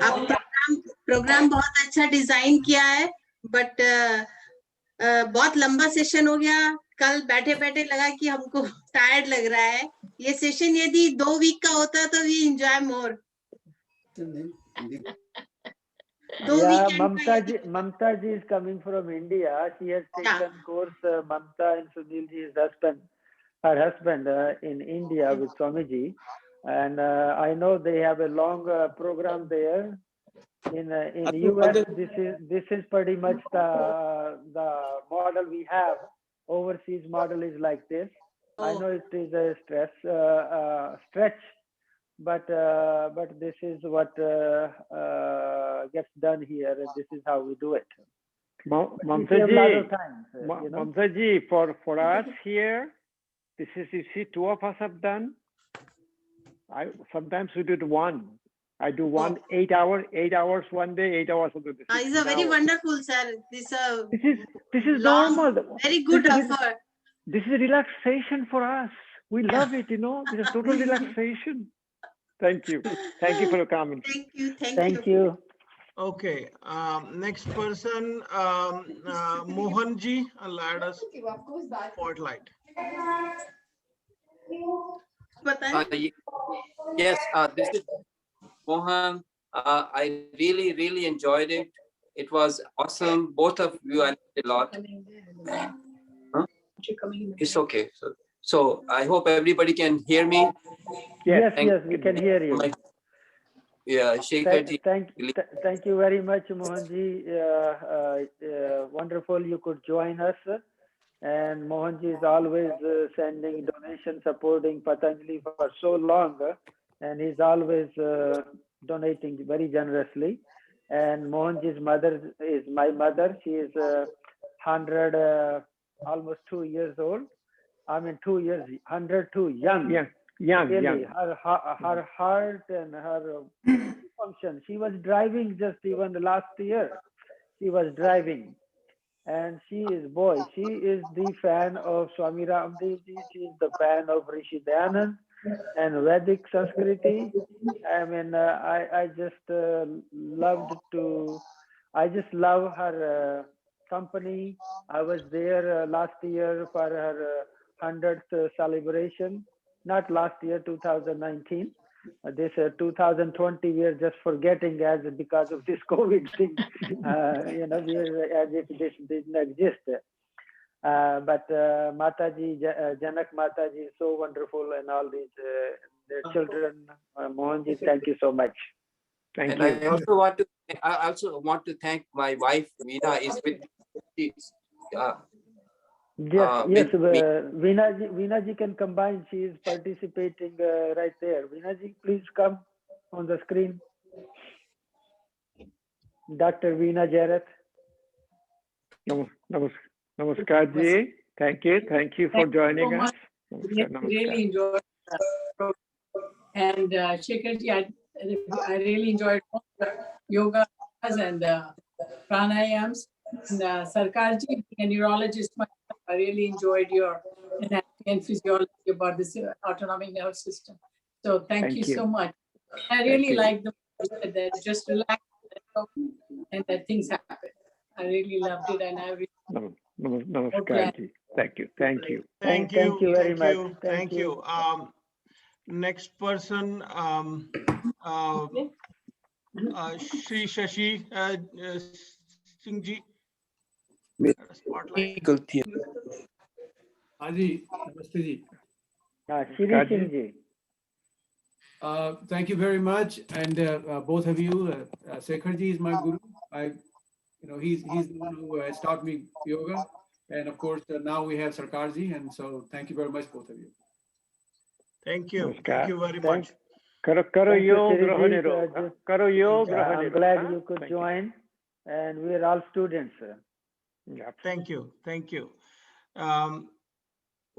आप programme बहुत अच्छा design किया है but बहुत लंबा session हो गया कल बैठे बैठे लगा कि हमको टायर्ड लग रहा है ये सेशन यदि 2 वीक का होता तो we enjoy more Yeah, Mamta ji is coming from India. She has taken course Mamta and Sunil ji's husband, her husband in India with Swamiji, and I know they have a long program there. In US, this is pretty much the model we have. Overseas model is like this. I know it is a stretch, but this is what gets done here, and this is how we do it. Mamta ji, for us here, this is, you see, 2 of us have done. Sometimes we do one. I do one 8 hours one day, 8 hours on the day. It's a very wonderful, sir. This is normal. Very good offer. This is relaxation for us. We love it, This is total relaxation. Thank you. Thank you for your comment. Thank you. Thank you. Okay. Next person, Mohanji, I'll add a spotlight. Yes, this is Mohan. I really enjoyed it. It was awesome. Both of you, I learned a lot. Huh? It's okay. So I hope everybody can hear me. Yes, we can hear you. Yeah, thank you very much, Mohanji. Wonderful you could join us. And Mohanji is always sending donations, supporting Patanjali for so long, and he's always donating very generously. And Mohanji's mother is my mother. She is 100, almost 2 years old. I mean, 2 years, 102, young. Young. Her heart and her function. She was driving just even last year. She was driving. And she is the fan of Swami Ramdev ji. She is the fan of Rishi Dayanand and Vedic Sanskriti. I mean, I just love her company. I was there last year for her 100th celebration. Not last year, 2019. This 2020 we are just forgetting because of this COVID thing. We are as if this didn't exist. But Mataji, Janak Mataji is so wonderful, and all these their children. Mohanji, thank you so much. Thank you. I also want to thank my wife Veena is with me. Yes, Veena ji can combine. She is participating right there. Veena ji, please come on the screen. Dr. Veena Jareth. Namaskar ji. Thank you for joining us. Really enjoyed the program. And Shekhar ji, I really enjoyed yoga and pranayams. And Sarkar ji, a neurologist, I really enjoyed your anatomy and physiology about this autonomic nervous system. So thank you so much. I really like the that just relax and that things happen. I really loved it, and I really Namaskar ji. Thank you. Thank you. Thank you. Thank you very much. Thank you. Next person, Shri Shashi Singh ji. Spotlight. Haji, namaste ji. Shri Singh ji. Thank you very much, and both of you. Shekhar ji is my guru. He's the one who has taught me yoga, and of course now we have Sarkar ji, and so thank you very much, both of you. Thank you. Thank you very much. Karo yog rahane ro. Karo yog rahane I'm ro. glad you could join, and we're all students. Thank you. Thank you.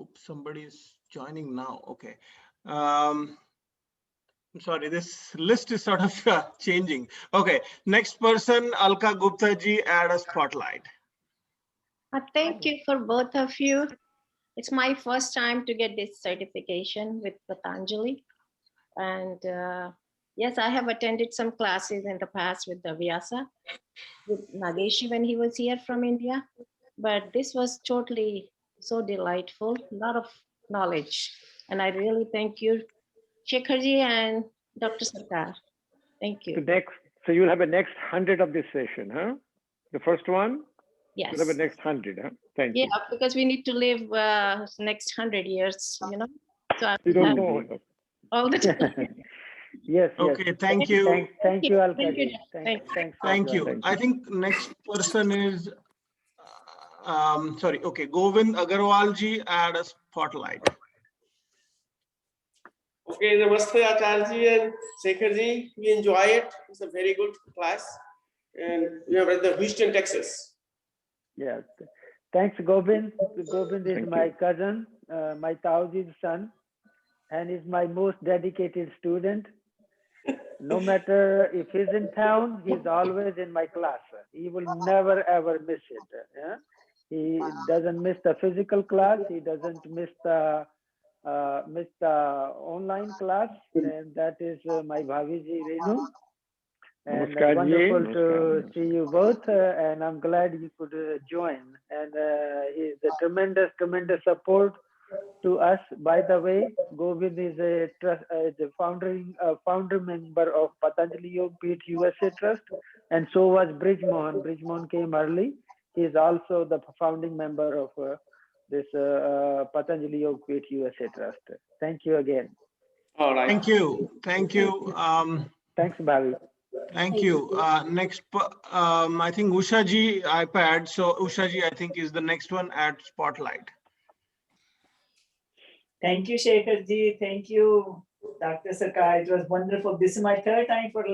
Oops, somebody is joining now. Okay. I'm sorry, this list is sort of changing. Okay, next person, Alka Gupta ji, add a spotlight. Thank you for both of you. It's my first time to get this certification with Patanjali. And yes, I have attended some classes in the past with the Vyasa, with Nagesh when he was here from India. But this was totally so delightful, a lot of knowledge. And I really thank you, Shekharji and Dr. Sarkar. Thank you. So you'll have a next 100 of this session, huh? The first one? Yes. You'll have a next 100, huh? Thank you. Yeah, because we need to live next 100 years, you know. So You don't know. all the time. Yes. Okay, thank you. Thank you, Alka. Thank you. I think next person is, sorry, okay, Govind Agarwal ji, add a spotlight. Okay, namaste Acharji and Shekhar ji. We enjoy it. It's a very good class. And we are at the Houston, Texas. Yes. Thanks, Govind. Govind is my cousin, my Tauji's son, and is my most dedicated student. No matter if he's in town, he's always in my class. He will never ever miss it. Yeah? He doesn't miss the physical class. He doesn't miss the online class, and that is my Bhaviji Renu. And wonderful to see you both, and I'm glad you could join. And he's a tremendous support to us. By the way, Govind is a founder member of Patanjali YogPeeth USA Trust, and so was Brij Mohan. Brij Mohan came early. He is also the founding member of this Patanjali YogPeeth USA Trust. Thank you again. All right. Thank you. Thank you. Thanks, Bhavi. Thank you. Next, I think Usha ji iPad. So Usha ji, I think, is the next one at spotlight. Thank you, Shekhar ji. Thank you, Dr. Sarkar. It was wonderful. This is my third time for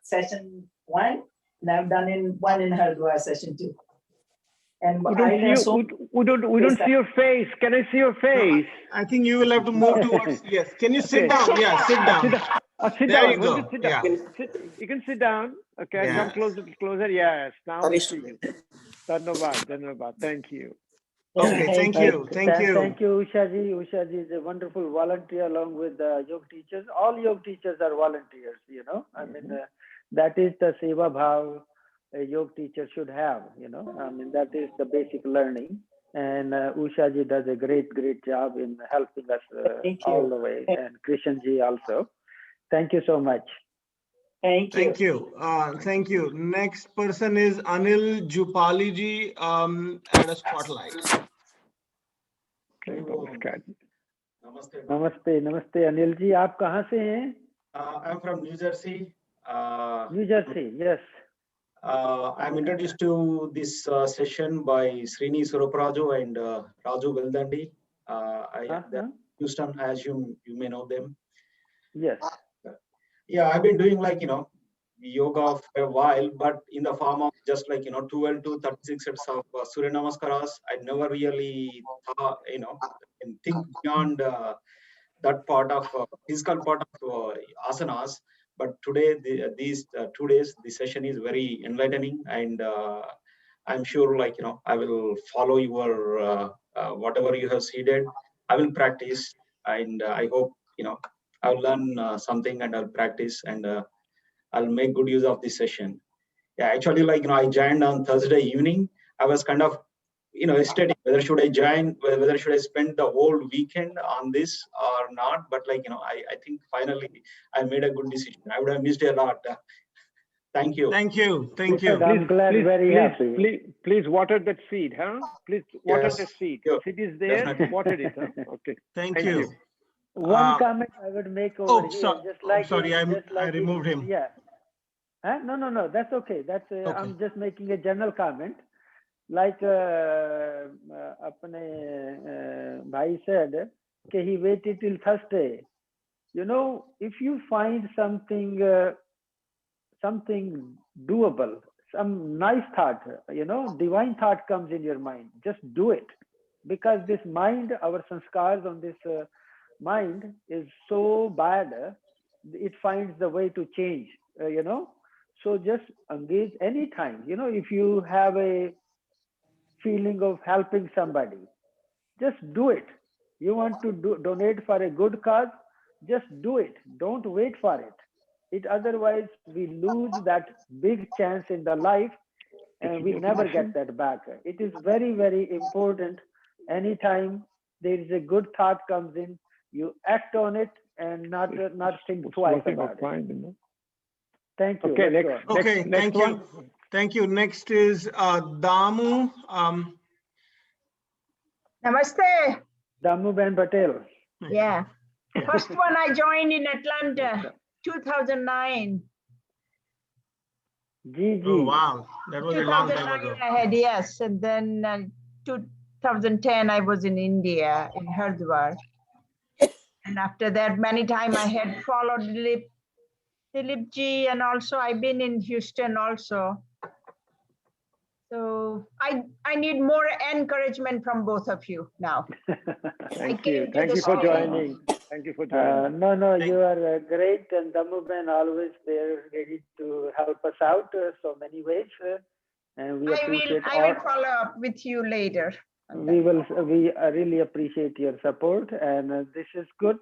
session 1, and I've done one in Haridwar session 2. And we don't see your face. Can I see your face? I think you will have to move towards. Yes. Can you sit down? Yeah, sit down. Sit there down. you go. Sit down. Yeah. You can sit down. Okay, yeah. Come closer. Yes. Now we see you. Dhanwad. Thank you. Okay, thank you. Thank you, Usha ji. Usha ji is a wonderful volunteer along with the yoga teachers. All yoga teachers are volunteers, you know. I mean, that is the seva bhav a yoga teacher should have, you know. I mean, that is the basic learning. And Usha ji does a great job in helping us all the way. And Krishan ji also. Thank you so much. Thank you. Thank you. Next person is Anil Joopali ji at a spotlight. नमस्ते अनिल जी, आप कहाँ से हैं? I'm from New Jersey. New Jersey, yes. I'm introduced to this session by Srini Surapraju and Raju Veldandi. I am Houston, as you may know them. Yes. Yeah, I've been doing yoga for a while, but in the form of just 12 to 36 sets of Surya Namaskaras. I never really thought, and think beyond that part of physical part of asanas. But today, these 2 days, the session is very enlightening, and I'm sure, I will follow your whatever you have seeded. I will practice, and I hope I'll learn something, and I'll practice, and I'll make good use of this session. Yeah, actually, I joined on Thursday evening. I was kind of hesitating whether should I join, whether should I spend the whole weekend on this or not. But I think finally I made a good decision. I would have missed a lot. Thank you. Thank you. Thank you. I'm glad, very happy. Please water that seed, huh? Please water Yes, the seed. sure. If it is there, Definitely. water it. Huh? Okay. Thank you. One comment I would make over here, just like sorry, I removed him. Yeah. No, that's okay. That's I'm just making a general comment. Like apne bhai said, he waited till Thursday. If you find something doable, some nice thought, divine thought comes in your mind, just do it. Because this mind, our sanskars on this mind is so bad, it finds the way to change, So just engage anytime. If you have a feeling of helping somebody, just do it. You want to donate for a good cause, just do it. Don't wait for it. Otherwise we lose that big chance in the life and we never get that back. It is very, very important. Anytime there is a good thought comes in, you act on it and not think twice about it. Thank you. Okay, Thank you. Thank you. Next is Damu. Namaste. Damu Ben Patel. Yeah. First one I joined in Atlanta, 2009. Oh, wow. That was a long time ago. I had, yes. And then 2010, I was in India, in Haridwar. And after that, many times I had followed Dilip ji, and also I've been in Houston also. So I need more encouragement from both of you now. Thank you. Thank you for joining. Thank you for joining. No, you are great, and Damu Ben always there, ready to help us out so many ways, and we appreciate. I will follow up with you later. We really appreciate your support, and this is good.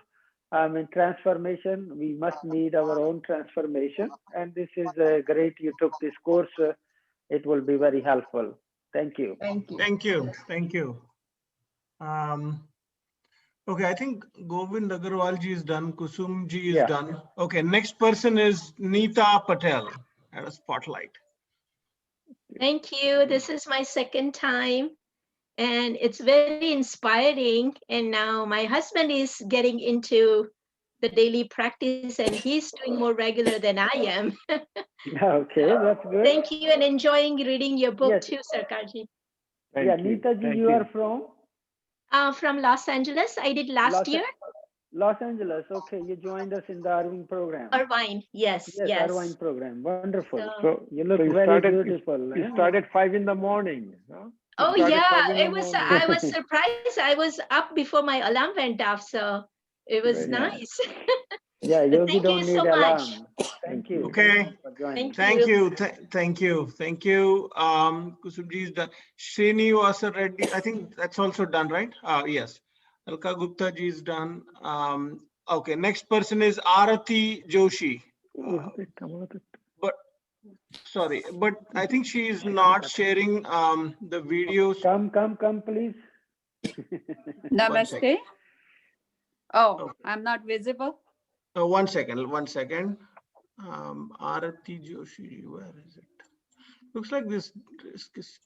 In transformation, we must need our own transformation, and this is great. You took this course. It will be very helpful. Thank you. Thank you. Thank you. Thank you. Okay, I think Govind Agarwal ji is done. Kusum ji is done. Okay, next person is Neeta Patel at a spotlight. Thank you. This is my second time and it's very inspiring. And now my husband is getting into the daily practice and he's doing more regular than I am. Okay, that's good. Thank you and enjoying reading your book too, Sarkarji. Neeta ji, you are from? From Los Angeles. I did last year. Los Angeles. Okay, you joined us in the Irvine program. Irvine, yes. Irvine program. Wonderful. So you look you very beautiful. You started 5 in the morning. Huh? Oh yeah, it was. I was surprised. I was up before my alarm went off, so it was nice. Yeah, Yogi thank don't you need so alarm. much. Thank you. Okay. Thank you. Thank you. Kusumji is done. Srinivasa Reddy, I think that's also done, right? Yes. Alka Gupta ji is done. Okay, next person is Arati Joshi. But I think she is not sharing the videos. Come, please. Namaste. Oh, I'm not visible. One second. Arati Joshi, where is it? Looks like this.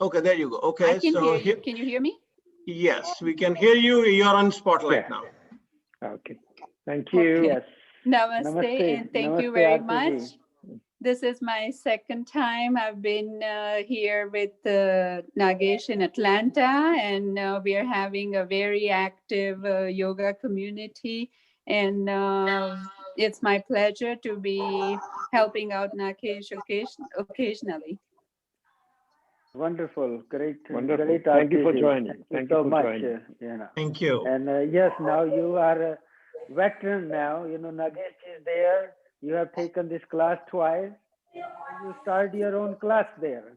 Okay, there you go. Okay, I can hear you. Can you hear me? Yes, we can hear you. You're on spotlight now. Okay. Thank you. Yes. Namaste and thank you very much. This is my second time. I've been here with Nagesh in Atlanta, and we are having a very active yoga community. And it's my pleasure to be helping out Nagesh occasionally. Wonderful, great. Thank you for joining. Thank you so much. Thank you. And yes, now you are a veteran now. Nagesh is there. You have taken this class twice. You start your own class there.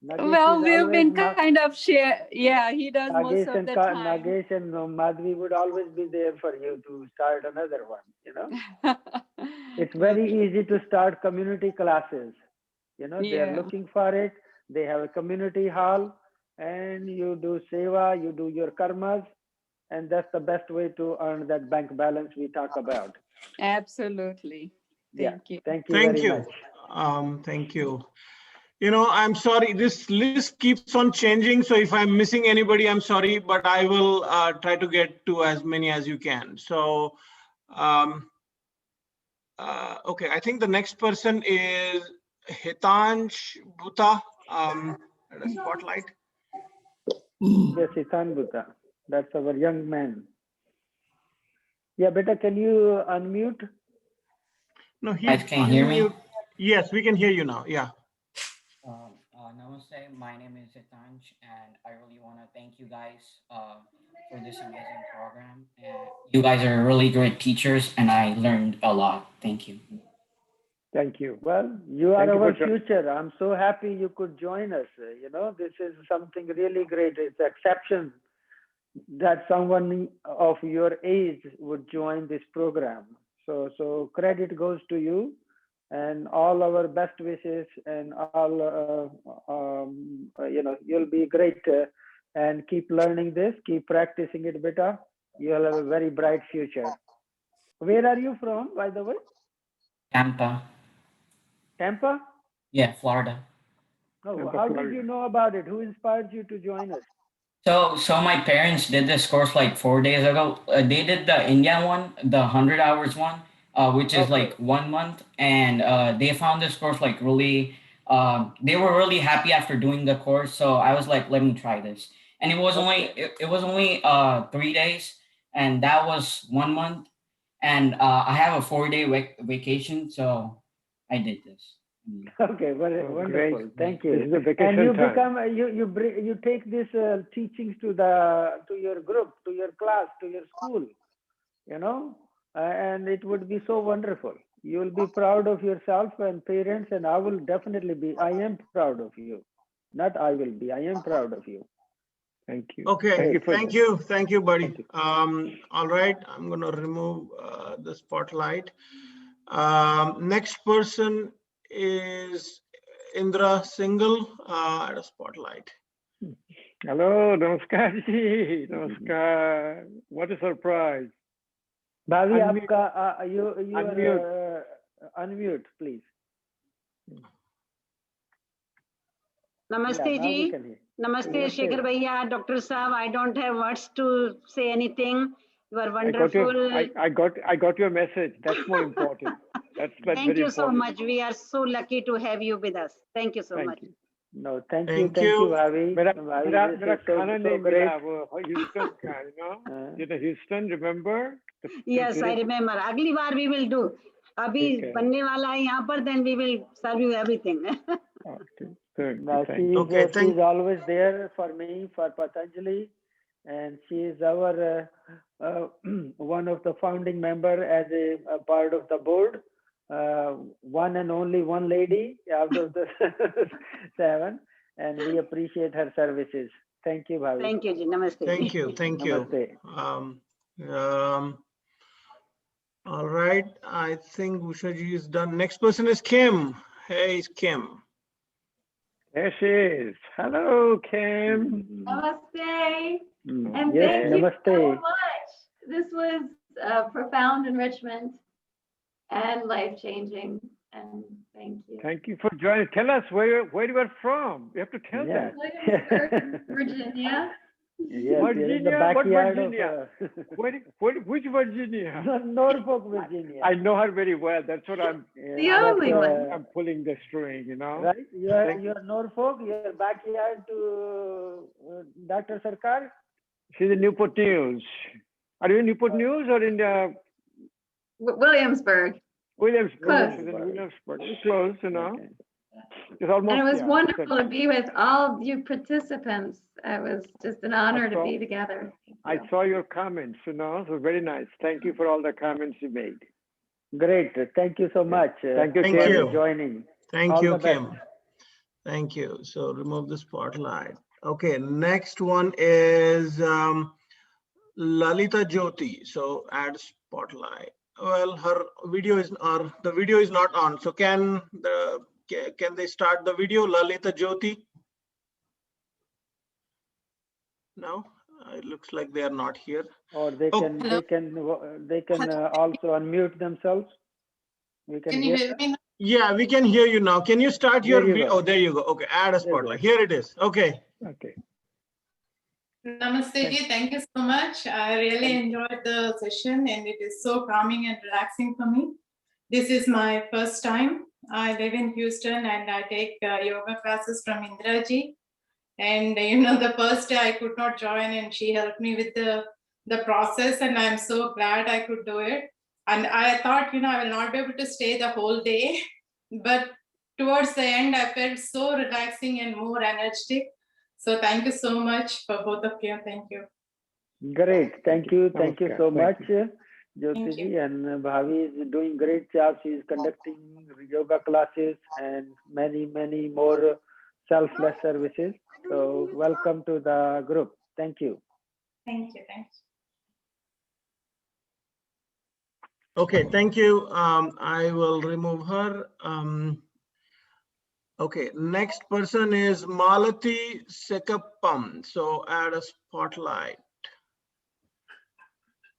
Nagesh well, we've been kind of share. Yeah, he does Nagesh most of the time. Nagesh and Madhvi would always be there for you to start another one. It's very easy to start community classes. They're looking for it. They have a community hall. and you do seva, you do your karmas, and that's the best way to earn that bank balance we talk about. Absolutely. Thank you. Thank you Thank very you. much. Thank you. You know, I'm sorry, this list keeps on changing. So if I'm missing anybody, I'm sorry, but I will try to get to as many as you can. So, okay, I think the next person is Hitansh Bhuta at a spotlight. Yes, Hitan Bhuta. That's our young man. Yeah, beta, can you unmute? No, Guys, can you hear me? Yes, we can hear you now. Yeah. Namaste, my name is Hitansh, and I really want to thank you guys for this amazing program. And you guys are really great teachers, and I learned a lot. Thank you. Thank you. Well, you are our future. I'm so happy you could join us. You know, this is something really great. It's exception that someone of your age would join this program. So credit goes to you, and all our best wishes, and all you know, you'll be great, and keep learning this, keep practicing it, beta. You'll have a very bright future. Where are you from, by the way? Tampa. Tampa? Yeah, Florida. Oh, how did you know about it? Who inspired you to join us? So my parents did this course like 4 days ago. They did the India one, the 100 hours one, which is like 1 month, and they found this course like really. They were really happy after doing the course, so I was like, let me try this. And it was only 3 days, and that was 1 month, and I have a 4-day vacation, so I did this. Okay, wonderful. Great. Thank you. This is a vacation And you time. become you take this teachings to your group, to your class, to your school, you know, and it would be so wonderful. You will be proud of yourself and parents, and I will definitely be. I am proud of you. Not I will be. I am proud of you. Thank you. Okay, thank you, buddy. All right, I'm gonna remove the spotlight. Next person is Indra Singhal at a spotlight. Hello, namaskar ji. Namaskar. What a surprise. Bhavi, Unmute. आपका you Unmute. are unmute, please. Namaste Yeah, now we ji. can hear. Namaste, Namaste. Shekhar Bhaiya, Dr. Saab. I don't have words to say anything. You are I got wonderful. I got your message. That's more important. That's Thank very you so important. much. We are so lucky to have you with us. Thank you so much. No, thank you, Bhavi. मेरा Bhavi, this is खाना नहीं great. मिला वो Houston का, you know Houston, remember? Yes, I remember. अगली बार we will do. अभी बनने वाला है यहाँ पर, then we will serve you everything. She's always there for me, for Patanjali, and she is our one of the founding member as a part of the board. One and only one lady out of the 7, and we appreciate her services. Thank you, Bhavi. Thank you, ji. Namaste. Thank you. Namaste. All right, I think Ushaji is done. Next person is Kim. Hey, Kim. There she is. Hello, Kim. Namaste. And Yes, thank you namaste. so much. This was profound enrichment and life-changing. And thank you. Thank you for joining. Tell us where you are from. You have to tell that. Williamsburg, Virginia. Yes, Virginia? What Virginia? Of, Which Virginia? Norfolk, Virginia. I know her very well. That's what I'm. The only one. I'm pulling the string, you know. Right? You're Norfolk. Your backyard to Dr. Sarkar. She's in Newport News. Are you in Newport News or in Williamsburg. Williamsburg? Close. She's in Williamsburg. It's close, you know. It's almost, And it was yeah, wonderful to be with all you participants. It was just an honor to be together. I saw your comments, you know, so very nice. Thank you for all the comments you made. Great. Thank you so much. Thank you, Thank Kim. you. For joining. Thank All you, the best. Kim. Thank you. So remove the spotlight. Okay, next one is Lalita Jyoti. So add spotlight. Well, her video is, or the video is not on. So can they start the video, Lalita Jyoti? No, it looks like they are not here. Or they can also unmute themselves. We can you hear hear me now? Yeah, we can hear you now. Can you start your video? Oh, there you go. Okay, add a spotlight. Here it is. Okay. Okay. Namaste ji, thank you so much. I really enjoyed the session and it is so calming and relaxing for me. This is my first time. I live in Houston and I take yoga classes from Indra ji. And the first day I could not join and she helped me with the process and I'm so glad I could do it. And I thought, I will not be able to stay the whole day. But towards the end, I felt so relaxing and more energetic. So thank you so much for both of you. Thank you. Great. Thank you. Thank you so much, Jyoti ji. And Bhavi is doing great job. She is conducting yoga classes and many, many more selfless services. So welcome to the group. Thank you. Thank you. Thank you. Okay, thank you. I will remove her. Okay, next person is Malati Sekapam. So add a spotlight.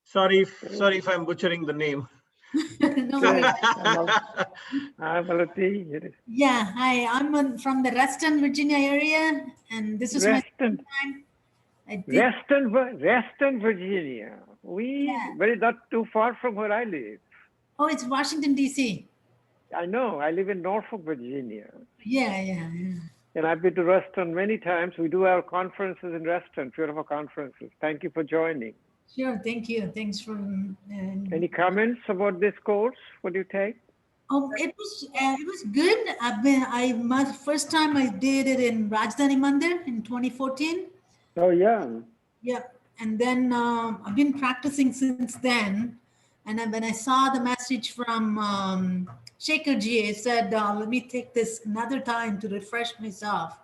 Sorry if I'm butchering the name. No worries. Hi, Malati. Yeah, hi. I'm from the Reston, Virginia area, and this is my second time. Reston, Virginia. Very not too far from where I live. Oh, it's Washington, D.C. I know. I live in Norfolk, Virginia. Yeah. And I've been to Reston many times. We do our conferences in Reston, few of our conferences. Thank you for joining. Sure, thank you. Thanks for. Any comments about this course? What do you take? Oh, it was good. First time I did it in Rajdhani Mandir in 2014. Oh yeah. Yeah, and then I've been practicing since then. And then when I saw the message from Shekharji, I said, let me take this another time to refresh myself,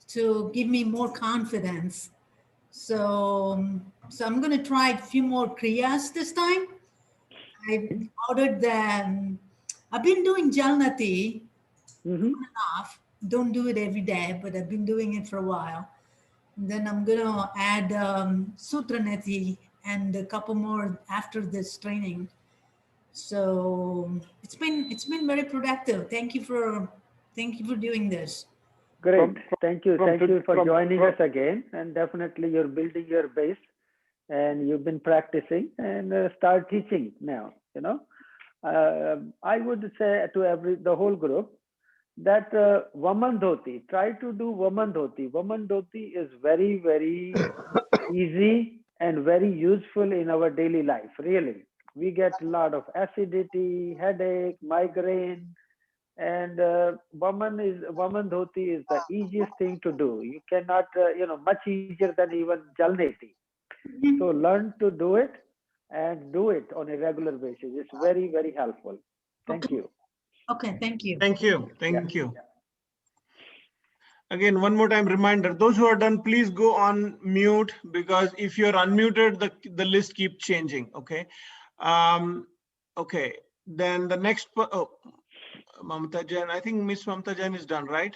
to give me more confidence. So I'm going to try a few more kriyas this time. I ordered them. I've been doing Jalnati on and off. Don't do it every day, but I've been doing it for a while. And then I'm going to add Sutranati and a couple more after this training. So it's been very productive. Thank you for doing this. Great. Thank you for joining us again. And definitely you're building your base and you've been practicing and start teaching now. I would say to the whole group that Vaman Dhoti, try to do Vaman Dhoti. Vaman Dhoti is very, very easy and very useful in our daily life, really. We get a lot of acidity, headache, migraine, and Vaman Dhoti is the easiest thing to do. You cannot, much easier than even Jalneti. So learn to do it and do it on a regular basis. It's very, very helpful. Thank you. Okay, thank you. Thank you. Again, one more time reminder, those who are done, please go on mute, because if you're unmuted, the list keeps changing, okay? Okay, then the next, Mamta Jain, I think Miss Mamta Jain is done, right?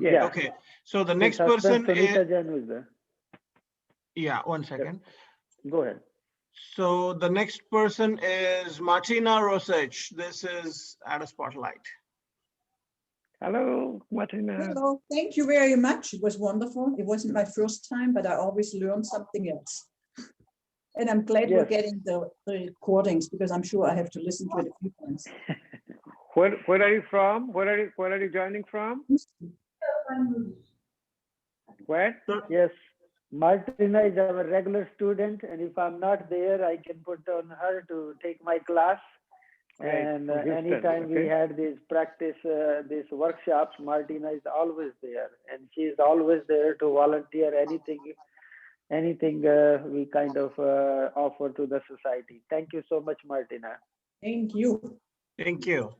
Yeah. Okay, so the next person is... Jain was there. Yeah, one second. Go ahead. So the next person is Martina Rosich. This is at a spotlight. Hello, Martina. Hello, thank you very much. It was wonderful. It wasn't my first time, but I always learn something else. And I'm glad we're getting the recordings, because I'm sure I have to listen to it a few times. Where are you from? Where are you joining from? Where? Yes. Martina is our regular student, and if I'm not there, I can put on her to take my class. Right. And anytime we had these practice, these workshops, Martina is always there, and she is always there to volunteer anything we kind of offer to the society. Thank you so much, Martina. Thank you. Thank you.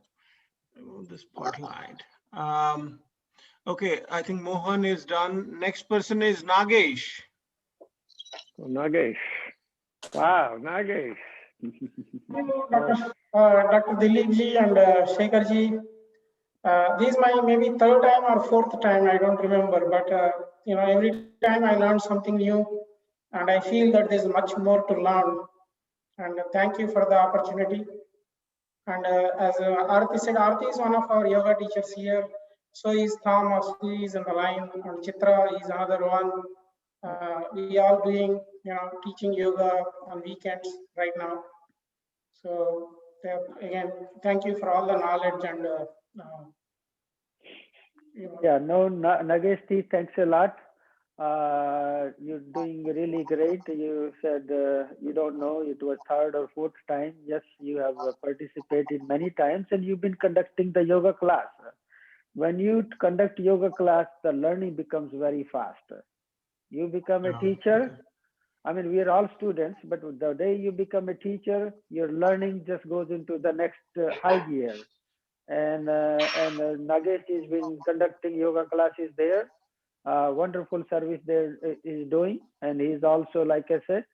Remove the spotlight. Okay, I think Mohan is done. Next person is Nagesh. Oh, Nagesh. Wow, Nagesh. Dr. Dilip ji and Shekhar ji. This is my maybe third time or fourth time, I don't remember, but every time I learn something new, and I feel that there's much more to learn. And thank you for the opportunity. And as Aarti said, Aarti is one of our yoga teachers here. So is Thomas, he is on the line, and Chitra is another one. We all doing, teaching yoga on weekends right now. So again, thank you for all the knowledge and. Yeah, no, Nagesti, thanks a lot. You're doing really great. You said you don't know, it was third or fourth time. Yes, you have participated many times and you've been conducting the yoga class. When you conduct yoga class, the learning becomes very fast. You become a teacher. I mean, we are all students, but the day you become a teacher, your learning just goes into the next high gear. And Nagesh has been conducting yoga classes there. Wonderful service there is doing, and he's also, like I said,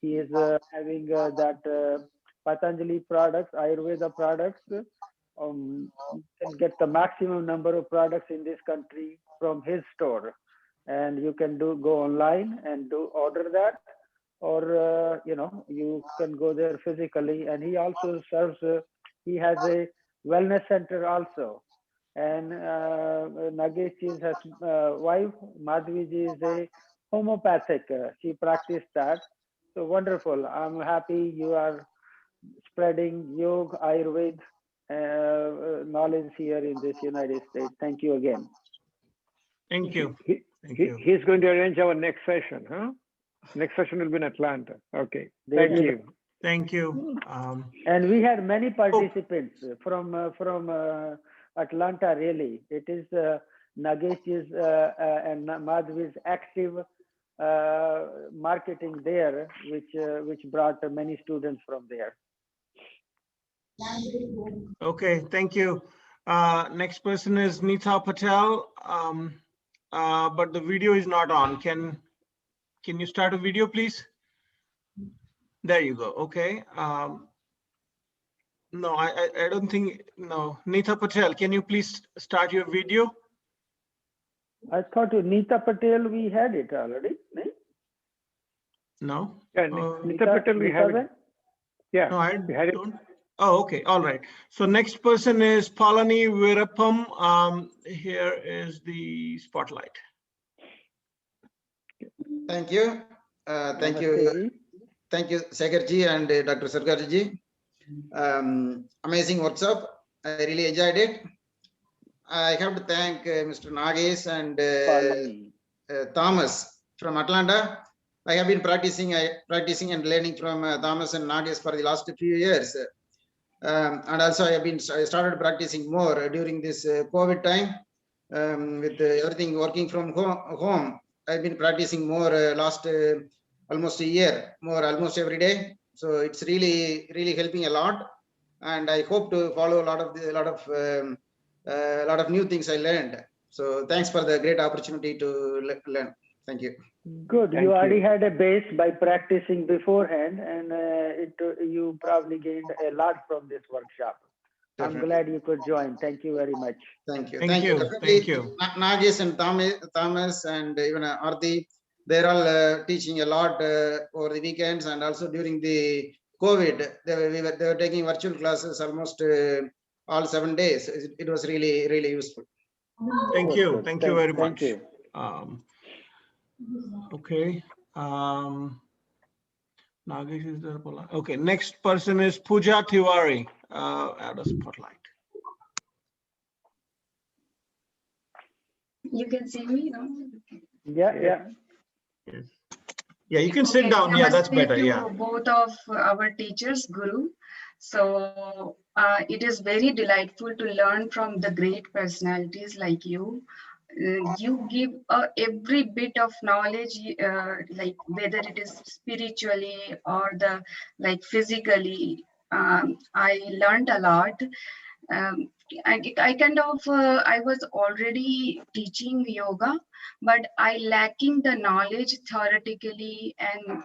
he is having that Patanjali products, Ayurveda products. You can get the maximum number of products in this country from his store, and you can go online and order that, or you can go there physically. And he also serves. He has a wellness center also. And Nagesh's wife, Madhviji, is a homeopathic. She practiced that. So wonderful. I'm happy you are spreading yoga, Ayurveda knowledge here in this United States. Thank you again. Thank you. He's going to arrange our next session, huh? Next session will be in Atlanta. Okay. Thank you. Thank you. And we had many participants from Atlanta. Really, it is Nagesh's and Madhvi's active marketing there, which brought many students from there. Okay, thank you. Next person is Neetha Patel, but the video is not on. Can you start a video, please? There you go. Okay. No, I don't think, no. Neetha Patel, can you please start your video? I thought Neetha Patel, we had it already. No. Yeah, Neetha Patel, we have it. Yeah, no, I we had it. Oh, okay. All right. So next person is Palani Virapam. Here is the spotlight. Thank you. Thank you. Thank you, Sekharji and Dr. Sarkarji. Amazing workshop. I really enjoyed it. I have to thank Mr. Nagesh and Thomas from Atlanta. I have been practicing and learning from Thomas and Nagesh for the last few years. And also I started practicing more during this COVID time with everything working from home. I've been practicing more last almost a year, almost every day. So it's really helping a lot. And I hope to follow a lot of new things I learned. So thanks for the great opportunity to learn. Thank you. Good. You already had a base by practicing beforehand, and you probably gained a lot from this workshop. Definitely. I'm glad you could join. Thank you very much. Thank you. Thank you. Thank you. Nagesh and Thomas and even Aarti, they're all teaching a lot over the weekends, and also during the COVID, they were taking virtual classes almost all 7 days. It was really useful. Thank you. Thank you very much. Thank you. Okay. Nagesh is there. Okay. Next person is Pooja Tiwari. Add a spotlight. You can see me, no? Yeah. Yes. Yeah, you can sit down. Yeah, that's better. Yeah. Both of our teachers, Guru. So it is very delightful to learn from the great personalities like you. You give every bit of knowledge, like whether it is spiritually or physically. I learned a lot. I was already teaching yoga, but I lacking the knowledge theoretically, and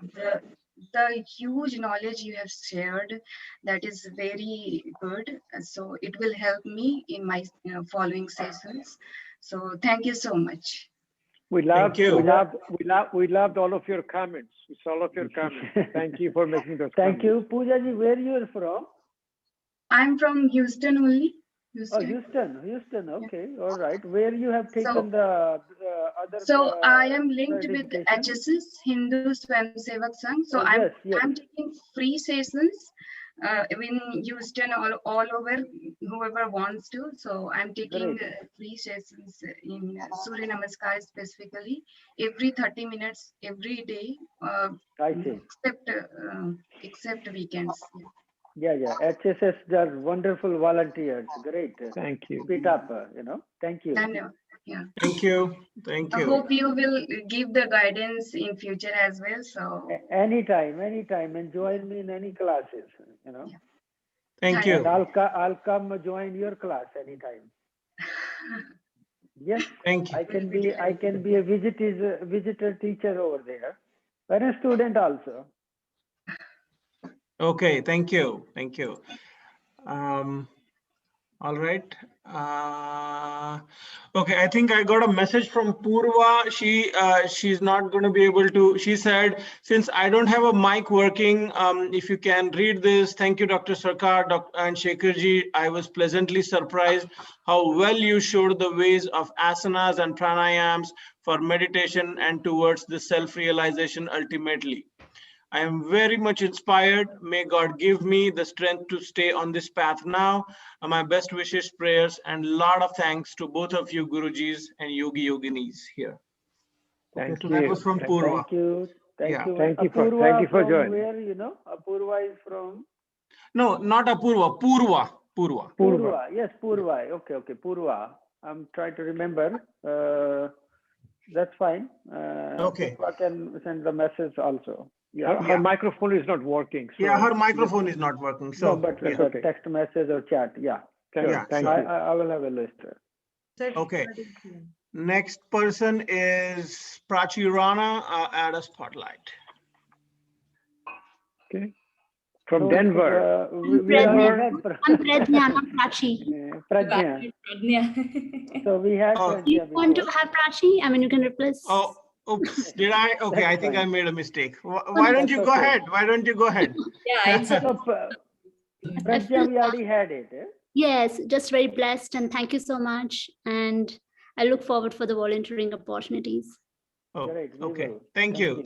the huge knowledge you have shared, that is very good. So it will help me in my following sessions. So thank you so much. We loved, you. we loved all of your comments. We saw all of your comments. Thank you for making those Thank comments. you. Poojaji, where you are from? I'm from Houston only. Oh, Houston. Okay, all right. Where you have taken the other? So I am linked with certification? HSS, Hindu Swayamsevak Sangh. So Oh, I'm yes. taking free sessions in Houston all over, whoever wants to. So I'm taking free sessions in Surya Namaskar specifically every 30 minutes every day, I see. except weekends. Yeah. HSS does wonderful volunteers. Great. Thank you. Keep it up. Thank you. Yeah. Thank you. Thank I you. hope you will give the guidance in future as well. So Anytime, and join me in any classes. Thank you. And I'll come join your class anytime. Yes. Thank you. I can be a visitor teacher over there. But a student also. Okay, thank you. All right. Okay, I think I got a message from Purva. She's not going to be able to. She said, since I don't have a mic working, if you can read this. Thank you, Dr. Sarkar and Shekharji. I was pleasantly surprised how well you showed the ways of asanas and pranayams for meditation and towards the self-realization ultimately. I am very much inspired. May God give me the strength to stay on this path now. My best wishes, prayers, and lot of thanks to both of you, Gurujis and Yogi Yoginis here. Thank so you. That was from Purva. Thank you. Thank you for from joining. Where Apurva is from? No, not Apurva. Purva. Yes, Purva. Okay. Purva. I'm trying to remember. That's fine. Okay. Purva can send the message also. Her microphone is not working. So her microphone is not working. So, no, but text message or chat. Yeah. Thank you. I will have a list. Okay. Next person is Prachi Rana. Add a spotlight. Okay. From Denver. I'm Prajna, not Prachi. Prajna. So we had Prajna Do you want to have Prachi? I mean, you can replace. Oh, oops, did I? Okay, I think I made a mistake. Why don't you go ahead? Yeah, it's Prajna, we already had it. Yes, just very blessed and thank you so much. And I look forward for the volunteering opportunities. Oh, okay. Thank you.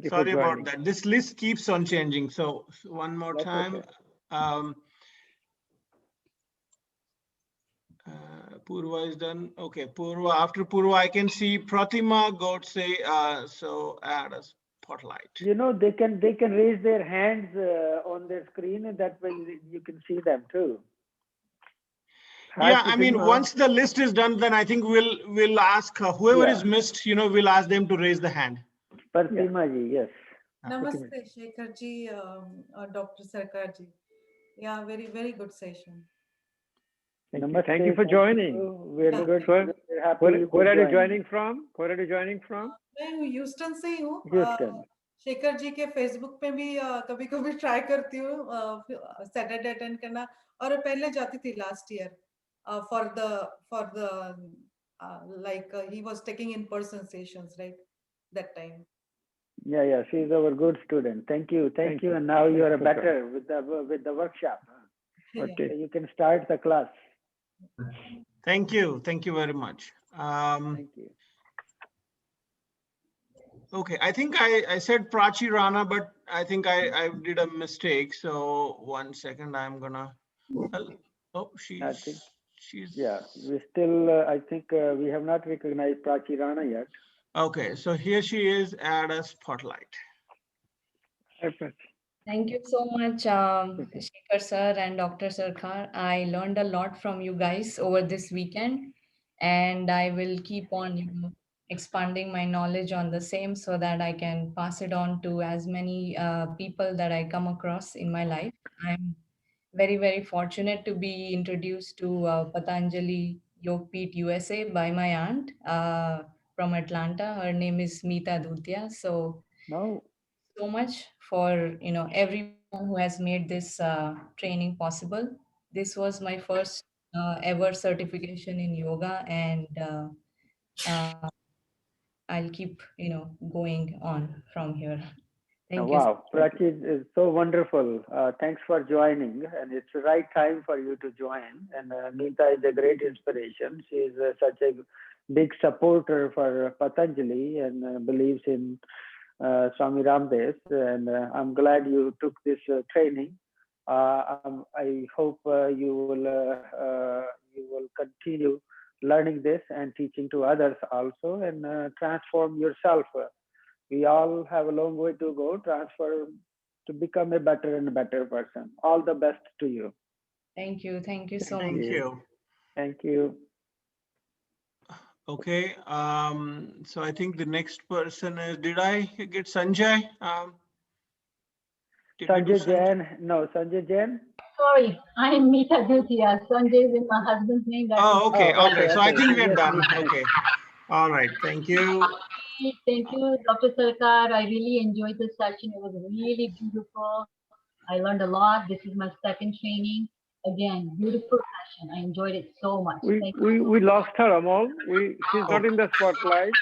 Sorry about that. This list keeps on changing. So one more time. Okay. Purva is done. Okay, Purva. After Purva, I can see Pratima Godse. So add a spotlight. They can raise their hands on their screen, and that way you can see them too. Yeah, I mean, once the list is done, then I think we'll ask whoever is missed. We'll ask them to raise the hand. Pratima ji, yes. Namaste, Shekharji, Dr. Sarkarji. Yeah, very, very good session. Thank you for joining. We're good. Where are you joining from? मैं Houston से ही हूँ। Houston. Shekhar ji के Facebook पे भी कभी-कभी try करती हूँ Saturday attend करना, और पहले जाती थी last year for the like he was taking in-person sessions, right? That time. Yeah, she's our good student. Thank you, and now you are better with the workshop. Okay, so you can start the class. Thank you very much. Thank you. Okay, I think I said Prachi Rana, but I think I did a mistake. So 1 second, I'm gonna. Oh, she's. Yeah, we still. I think we have not recognized Prachi Rana yet. Okay, so here she is. Add a spotlight. Thank you so much, Shekhar sir and Dr. Sarkar. I learned a lot from you guys over this weekend, and I will keep on expanding my knowledge on the same so that I can pass it on to as many people that I come across in my life. I'm very, very fortunate to be introduced to Patanjali YogPeeth USA by my aunt from Atlanta. Her name is Meeta Dhutia. So much for everyone who has made this training possible. This was my first ever certification in yoga, and I'll keep, going on from here. Thank you. Wow, Prachi is so wonderful. Thanks for joining, and it's the right time for you to join. And Meeta is a great inspiration. She is such a big supporter for Patanjali and believes in Swami Ramdev. And I'm glad you took this training. I hope you will continue learning this and teaching to others also, and transform yourself. We all have a long way to go, transform to become a better and better person. All the best to you. Thank you. Thank you so much. Thank you. Thank you. Okay. So I think the next person is, did I get Sanjay? Sanjay Jain? No, Sanjay Jain? Sorry, I am Meeta Duthiya. Sanjay is in my husband's name. Oh, okay. Oh, All okay, right. So I okay. think we're Yes, done. yes. Okay. All right. Thank you. Thank you, Dr. Sarkar. I really enjoyed the session. It was really beautiful. I learned a lot. This is my second training. Again, beautiful session. I enjoyed it so much. We lost her, Amol. She's not in the spotlight.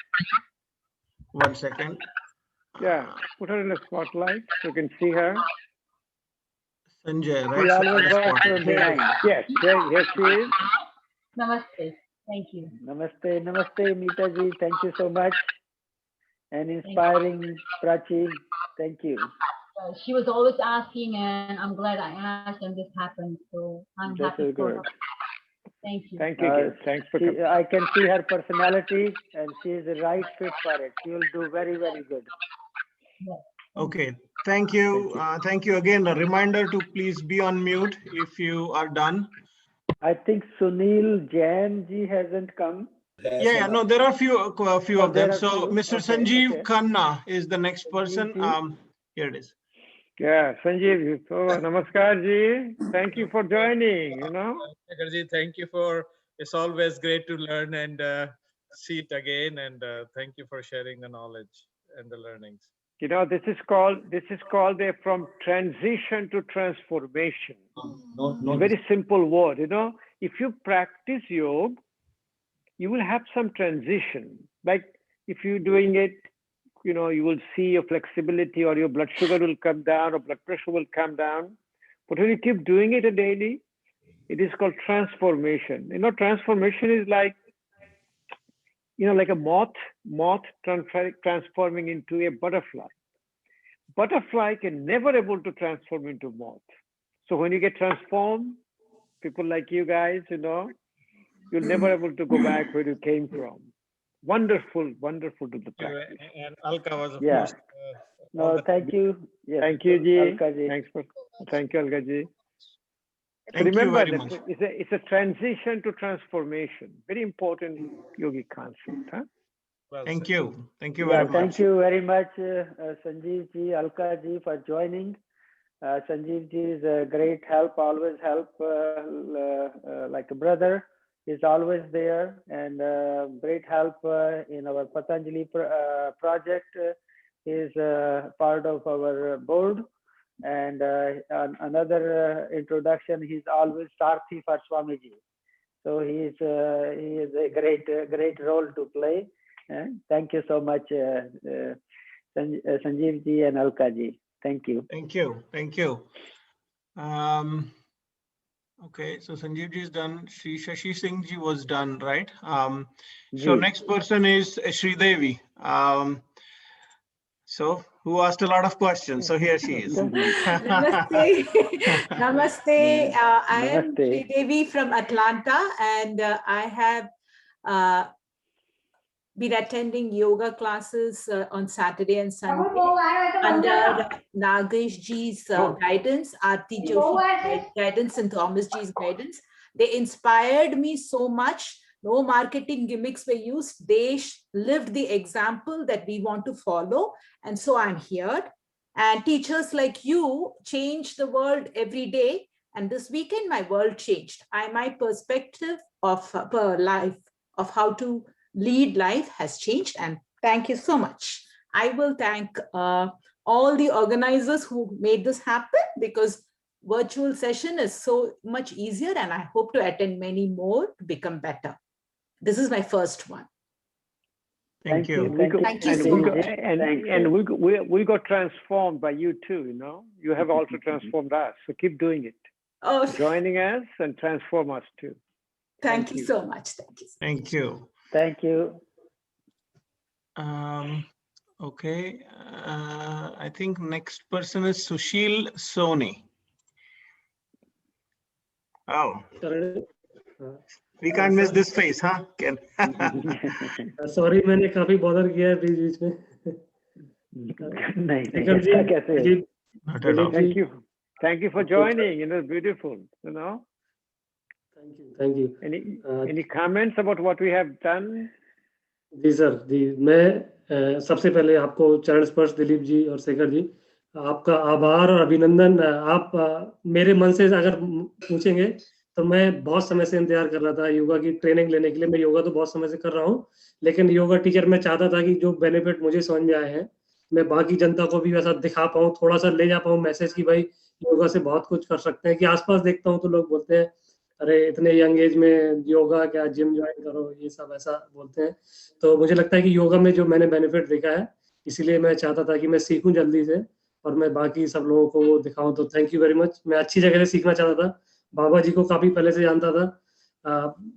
1 second. Yeah, put her in the spotlight so you can see her. Sanjay, She right? always works from behind. Yes, yes, she is. Namaste. Thank you. Namaste, namaste, Meeta ji. Thank you so much. And inspiring Prachi. Thank you. She was always asking, and I'm glad I asked, and this happened. So I'm This happy is for good. her. Thank you. Thank you. Thanks for coming. I can see her personality, and she is the right fit for it. She will do very, very good. Okay. Thank you. Thank you again. A reminder to please be on mute if you are done. I think Sunil Jain ji hasn't come. Yeah, no, there are a few of them. So Mr. Okay, Sanjeev okay. Khanna is the next person. Here it is. Yeah, Sanjeev. So, Namaskar ji. Thank you for joining. Shekhar-ji, thank you for. It's always great to learn and see it again. And thank you for sharing the knowledge and the learnings. This is called from transition to transformation. It's a very simple word. If you practice yoga, you will have some transition. Like if you're doing it, you will see your flexibility, or your blood sugar will come down, or blood pressure will come down. But when you keep doing it daily, it is called transformation. Transformation is like, like a moth transforming into a butterfly. Butterfly can never able to transform into moth. So when you get transformed, people like you guys, you'll never able to go back where you came from. Wonderful to the practice. And Alka was, of course. No, thank you. Yes, thank you, Ji. Alka ji. Thank you, Alka ji. Thank Remember you very that much. it's a transition to transformation. Very important yogic concept. Huh? Well, thank you. Thank you very much. Thank you very much, Sanjeev ji, Alka ji, for joining. Sanjeev ji is a great help, always help, like a brother. He's always there, and great help in our Patanjali project. He's part of our board. And another introduction, he's always Sarthi for Swamiji. So he is a great role to play. Thank you so much, Sanjeev ji and Alka ji. Thank you. Thank you. Thank you. Okay, so Sanjeev ji is done. Shashi Singh ji was done, right? So next person is Sridevi. So who asked a lot of questions. So here she is. Namaste. Namaste. I am Sridevi from Atlanta, and I have been attending yoga classes on Saturday and Sunday under Nagesh ji's guidance, Aarti Joshi's guidance, and Thomas ji's guidance. They inspired me so much. No marketing gimmicks were used. They lived the example that we want to follow. And so I'm here. And teachers like you change the world every day. And this weekend, my world changed. My perspective of life, of how to lead life has changed. And thank you so much. I will thank all the organizers who made this happen, because virtual session is so much easier, and I hope to attend many more to become better. This is my first one. Thank you. Thank you so much. And we got transformed by you too, you know. You have also transformed us. So keep doing it. Oh, Joining us and transform us too. thank you so much. Thank you. Thank you. Thank you. Okay. I think next person is Sushil Soni. Oh. We can't miss this face, huh, Ken? Sorry, मैंने काफी bother किया है बीच में. Thank you for joining. You know, beautiful. You know. Thank you. Any comments about what we have done? जी sir जी, मैं सबसे पहले आपको चरण स्पर्श दिलीप जी और शेखर जी, आपका आभार और अभिनंदन. आप मेरे मन से अगर पूछेंगे तो मैं बहुत समय से इंतजार कर रहा था योगा की ट्रेनिंग लेने के लिए. मैं योगा तो बहुत समय से कर रहा हूँ, लेकिन योगा टीचर मैं चाहता था कि जो बेनिफिट मुझे समझ में आए हैं मैं बाकी जनता को भी वैसा दिखा पाऊँ, थोड़ा सा ले जा पाऊँ मैसेज कि भाई योगा से बहुत कुछ कर सकते हैं. कि आसपास देखता हूँ तो लोग बोलते हैं अरे इतने यंग एज में योगा क्या, जिम ज्वाइन करो, ये सब ऐसा बोलते हैं. तो मुझे लगता है कि योगा में जो मैंने बेनिफिट देखा है, इसीलिए मैं चाहता था कि मैं सीखूं जल्दी से और मैं बाकी सब लोगों को वो दिखाऊं. तो थैंक यू वेरी मच. मैं अच्छी जगह से सीखना चाहता था. बाबा जी को काफी पहले से जानता था.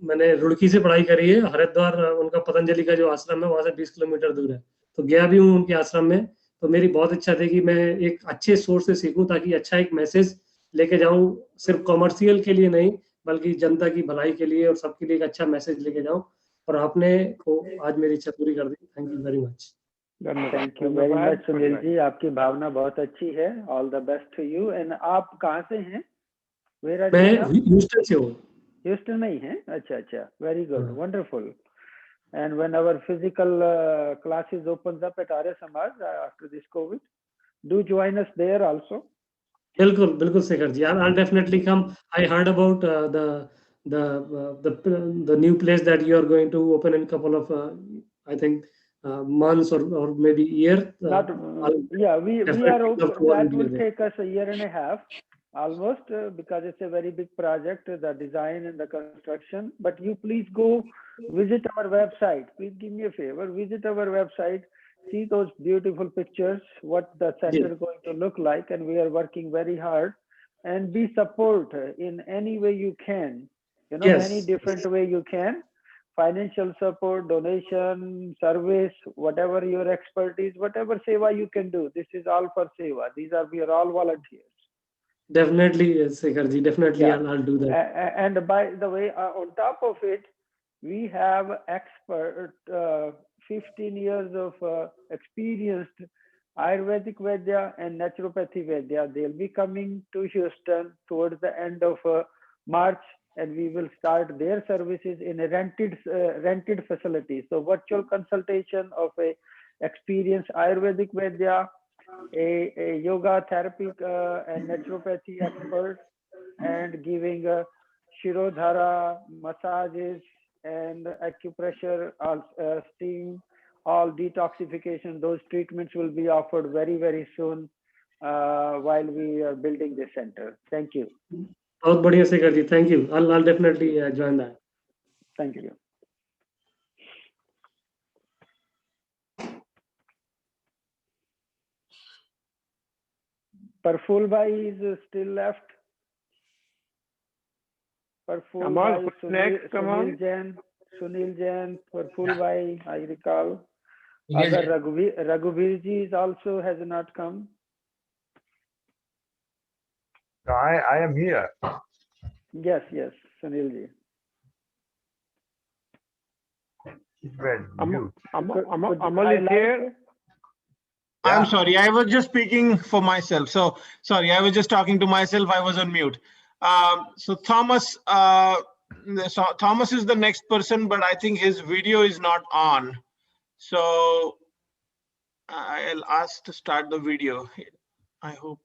मैंने रुड़की से पढ़ाई करी है. हरिद्वार उनका पतंजलि का जो आश्रम है वहां से 20 किलोमीटर दूर है, तो गया भी हूँ उनके आश्रम में. तो मेरी बहुत इच्छा थी कि मैं एक अच्छे सोर्स से सीखूं ताकि अच्छा एक मैसेज लेके जाऊं, सिर्फ कॉमर्शियल के लिए नहीं बल्कि जनता की भलाई के लिए और सबके लिए एक अच्छा मैसेज लेके जाऊं. और आपने को आज मेरी इच्छा पूरी कर दी. Thank you very much. Thank you very much Sunil ji, आपकी भावना बहुत अच्छी है. All the best to you. And आप कहाँ से हैं? मैं ह्यूस्टन से हूँ. ह्यूस्टन में ही हैं? अच्छा अच्छा, very good, wonderful. And when our physical classes opens up at Arya Samaj after this COVID, do join us there also. बिल्कुल बिल्कुल Shekhar ji, I'll definitely come. I heard about the new place that you are going to open in couple of I think months or maybe year. Yeah, we are open. That will take us a year and a half almost because it's a very big project, the design and the construction. But you please go visit our website. Please give me a favor, visit our website, see those beautiful pictures, what the center is going to look like, and we are working very hard. And be support in any way you can, you know, any different way you can. Financial support, donation, service, whatever your expertise, whatever seva you can do. This is all for seva. We are all volunteers. Definitely, Shekhar ji, definitely I'll do that. And by the way, on top of it, we have expert 15 years of experienced Ayurvedic Vedya and Naturopathy Vedya. They'll be coming to Houston towards the end of March, and we will start their services in a rented facility. So virtual consultation of a experienced Ayurvedic Vedya, a yoga therapy and naturopathy expert, and giving Shirodhara, massages, and acupressure, steam, all detoxification. Those treatments will be offered very, very soon while we are building this center. Thank you. बहुत बढ़िया Shekhar ji, thank you. I'll definitely join that. Thank you. Parful Bhai is still left. Parful Bhai, Sunil Jain, Parful Bhai, I recall. Other Raghuveer ji is also has not come. I am here. Yes, Sunil ji. Amal is here. I'm sorry, I was just speaking for myself. So sorry, I was just talking to myself. I was on mute. So Thomas is the next person, but I think his video is not on. So I'll ask to start the video. I hope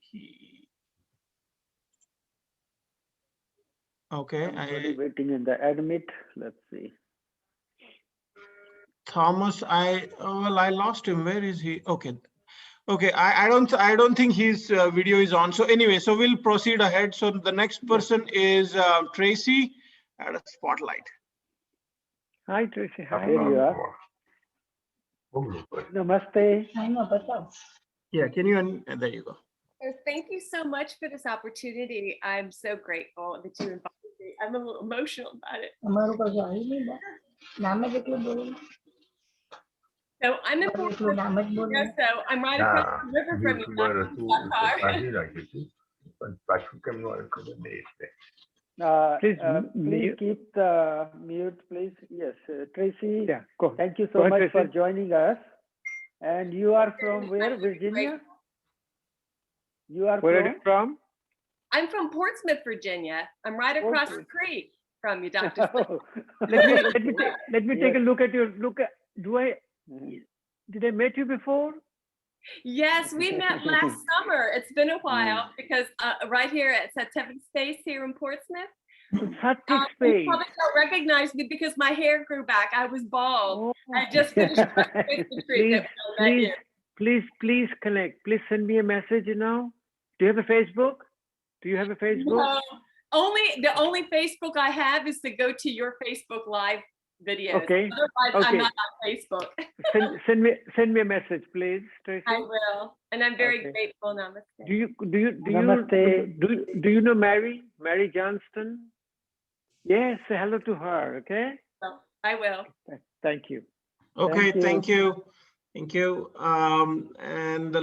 he. Okay. I'm waiting in the admit. Let's see. Thomas, I lost him. Where is he? Okay. I don't think his video is on. So anyway, so we'll proceed ahead. So the next person is Tracy at a spotlight. Hi, Tracy. Hi. Here you are. Namaste. Yeah, can you, there you go. Thank you so much for this opportunity. I'm so grateful that you invited me. I'm a little emotional about it. So I'm in Portland, so I'm right across the river from you, Dr. Please keep the mute, please. Yes, Tracy. Yeah, go. Thank you Go so ahead, much for Tracy. joining us. And you are from where, Virginia? You are Where are you from? I'm from Portsmouth, Virginia. I'm right across the creek from you, Dr. Let me take a look at your did I met you before? Yes, we met last summer. It's been a while because right here at Satevic Space here in Portsmouth. You probably don't recognize me because my hair grew back. I was bald. I just finished my Christmas treatment. Please connect. Please send me a message, Do you have a Facebook? Do you have a Facebook? No, the only Facebook I have is to go to your Facebook Live videos. Okay. Otherwise, I'm not on Facebook. send me a message, please, Tracy. I will, and I'm very grateful. Namaste. Do you know Mary Johnston? Yes, say hello to her. Okay. Well, I will. Thank you. Okay, thank you. And the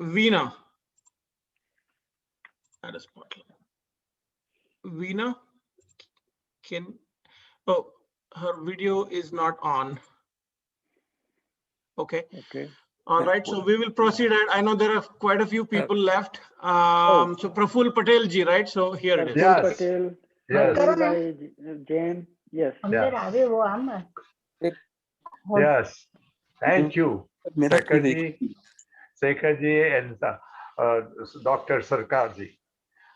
Veena. That is Veena, her video is not on. Okay. All right, so we will proceed. I know there are quite a few people left. So Praful Patel ji, right? So here it is. Praful Patel. Yes. James. Yes. Yes. Thank you, Shekhar ji and Dr. Sarkar ji.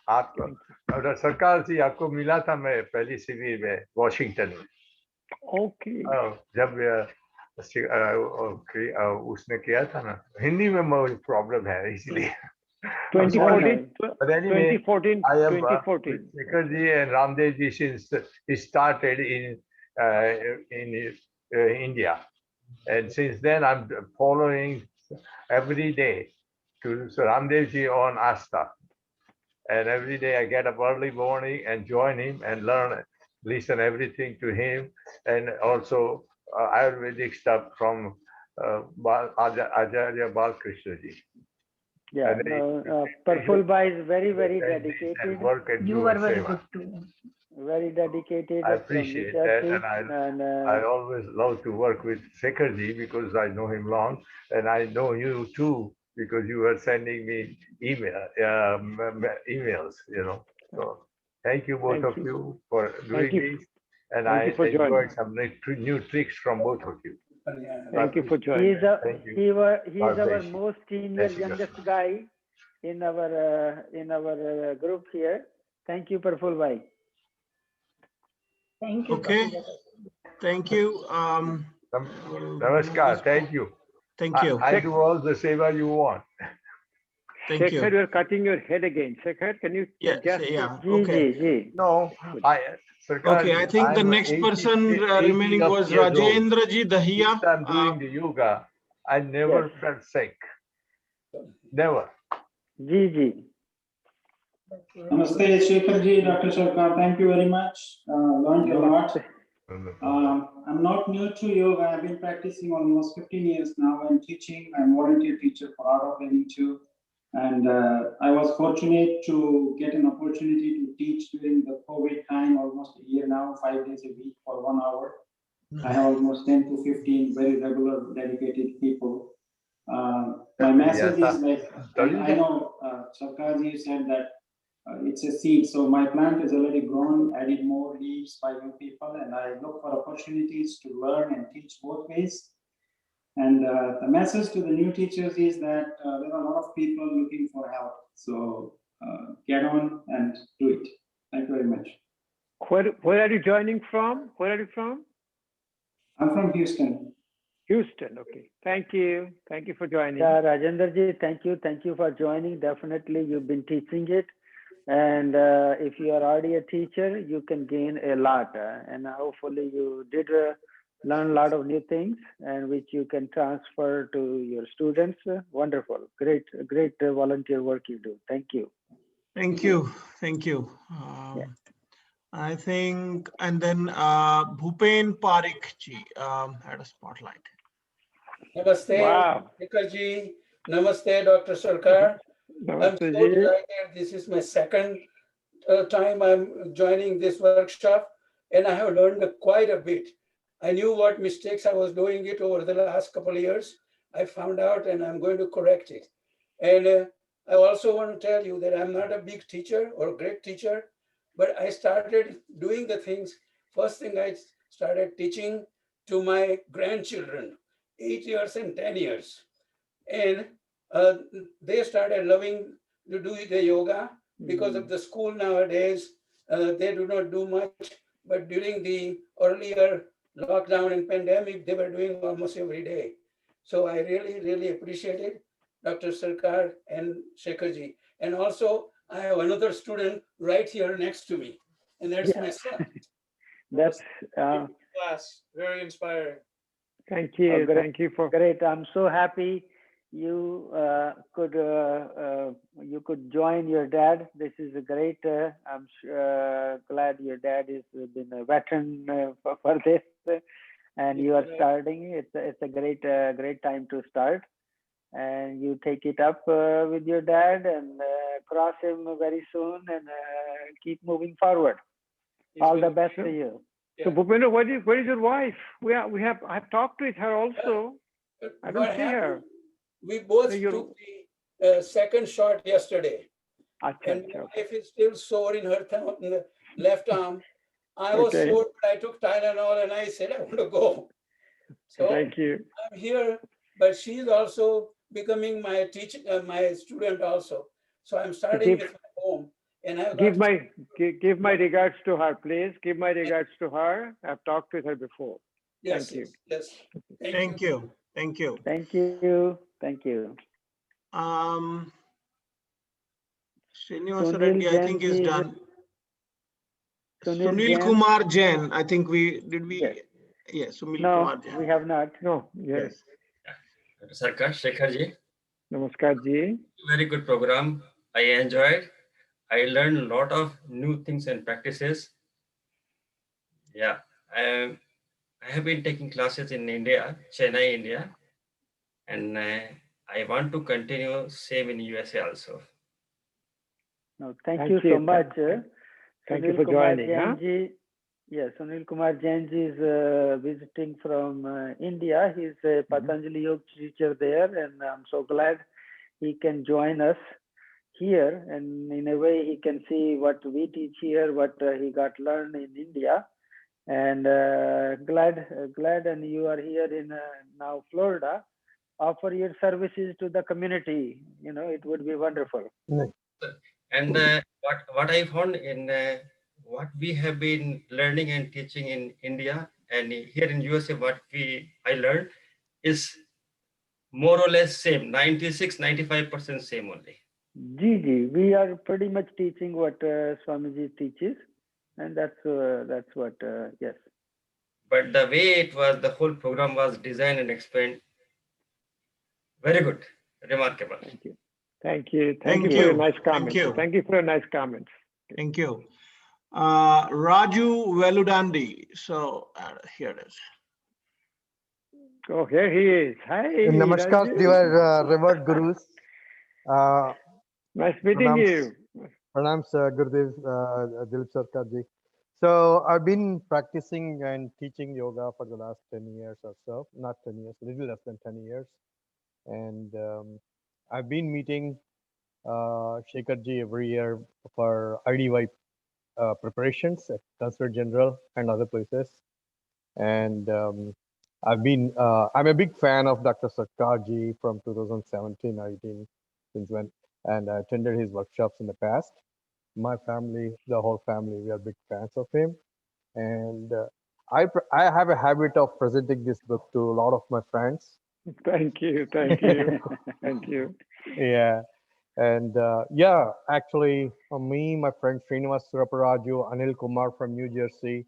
सरकार जी आपको मिला था मैं पहली शिविर में Washington में। जब उसने किया था ना, हिंदी में मुझे प्रॉब्लम है इसलिए 2014 Shekhar ji and Ramdev ji since he started in India, and since then I'm following every day to Ramdev ji on Asta. And every day I get up early morning and join him and listen everything to him, and also Ayurvedic stuff from Acharya Balkrishna ji. Yeah, Praful Bhai is very dedicated. You were very good too. Very dedicated. I appreciate that, and I always love to work with Shekhar ji because I know him long, and I know you too, because you were sending me emails, So thank you both of you for doing this, and I enjoyed some new tricks from both of you. Thank you for joining. He's our most senior, youngest guy in our group here. Thank you, Praful Bhai. Thank you. Okay. Thank you. Namaskar. Thank you. Thank you. I do all the seva you want. Thank you. Shekhar, you're cutting your head again. Shekhar, can you adjust? Okay. No, okay, I think the next person remaining was Rajendra ji Dahiya. I'm doing the yoga. I never felt sick. Never. Namaste, Shekhar ji, Dr. Sarkar. Thank you very much. Learned a lot. I'm not new to yoga. I've been practicing almost 15 years now and teaching. I'm a volunteer teacher for art of living too. And I was fortunate to get an opportunity to teach during the COVID time, almost a year now, 5 days a week for 1 hour. I have almost 10 to 15 very regular, dedicated people. My message is like, I know Sarkarji said that it's a seed. So my plant is already grown, added more leaves by new people, and I look for opportunities to learn and teach both ways. And the message to the new teachers is that there are a lot of people looking for help. So get on and do it. Thank you very much. Where are you joining from? Where are you from? I'm from Houston. Houston, okay. Thank you. Thank you for joining. Yeah, Rajendra ji, thank you. Thank you for joining. Definitely, you've been teaching it. And if you are already a teacher, you can gain a lot. And hopefully you did learn a lot of new things, and which you can transfer to your students. Wonderful. Great volunteer work you do. Thank you. Thank you. Thank you. I think, and then Bhupen Parikh ji had a spotlight. Namaste, Wow. Ji. Namaste, Dr. Sarkar. I'm so delighted. This is my second time I'm joining this workshop, and I have learned quite a bit. I knew what mistakes I was doing it over the last couple of years. I found out, and I'm going to correct it. And I also want to tell you that I'm not a big teacher or a great teacher, but I started doing the things. First thing, I started teaching to my grandchildren, 8 years and 10 years. And they started loving to do the yoga because of the school nowadays. They do not do much, but during the earlier lockdown and pandemic, they were doing almost every day. So I really, really appreciate it, Dr. Sarkar and Shekharji. And also, I have another student right here next to me, and that's my son. That's class, very inspiring. Thank you. great, Thank you for great. I'm so happy you could join your dad. This is a great. I'm glad your dad has been a veteran for this, and you are starting. It's a great time to start, and you take it up with your dad and cross him very soon, and keep moving forward. All the best to you. So Bhupendra, where is your wife? I've talked with her also. I don't see her. We both took the second shot yesterday. And my wife is still sore in her thumb, in the left arm. I was sore, but I took Tylenol and I said, I want to go. So thank you. I'm here, but she's also becoming my teacher, my student also. So I'm starting with my home. And I've give my regards to her, please. Give my regards to her. I've talked with her before. Yes, Thank you. Yes. Thank you. Thank you. Thank you. Thank you. Srinivasa Reddy, I think is done. Sunil Kumar Jain, I think yes, Sunil Kumar Jain. We have not. No, yes. Sarkar, Shekharji. Namaskar ji. Very good program. I enjoyed. I learned a lot of new things and practices. Yeah, I have been taking classes in India, Chennai, India, and I want to continue same in USA also. No, thank you so much. Thank you for joining. Yes, Anil Kumar Jain ji is visiting from India. He's a Patanjali Yoga teacher there, and I'm so glad he can join us here. And in a way, he can see what we teach here, what he got learned in India. And glad, and you are here in now Florida. Offer your services to the community. You know, it would be wonderful. And what I found in what we have been learning and teaching in India and here in USA, what I learned is more or less same, 96-95% same only. Ji, we are pretty much teaching what Swamiji teaches, and that's what yes. But the way the whole program was designed and explained, very good, remarkable. Thank you. Thank you. Thank you for your nice comments. Thank you for your nice comments. Thank you. Raju Veludandi. So here it is. Oh, here he is. Hi. Namaskar, dear revered gurus. Nice meeting you. Pranams, Gurudev Dilip Sarkar ji. So I've been practicing and teaching yoga for the last 10 years or so. Not 10 years, a little less than 10 years. And I've been meeting Shekhar ji every year for IDY preparations at Consulate General and other places. And I'm a big fan of Dr. Sarkar ji from 2017-18 since when, and I attended his workshops in the past. My family, the whole family, we are big fans of him. And I have a habit of presenting this book to a lot of my friends. Thank you. Thank you. Thank you. Yeah. And yeah, actually, me, my friend Srinivas Suraparaju, Anil Kumar from New Jersey,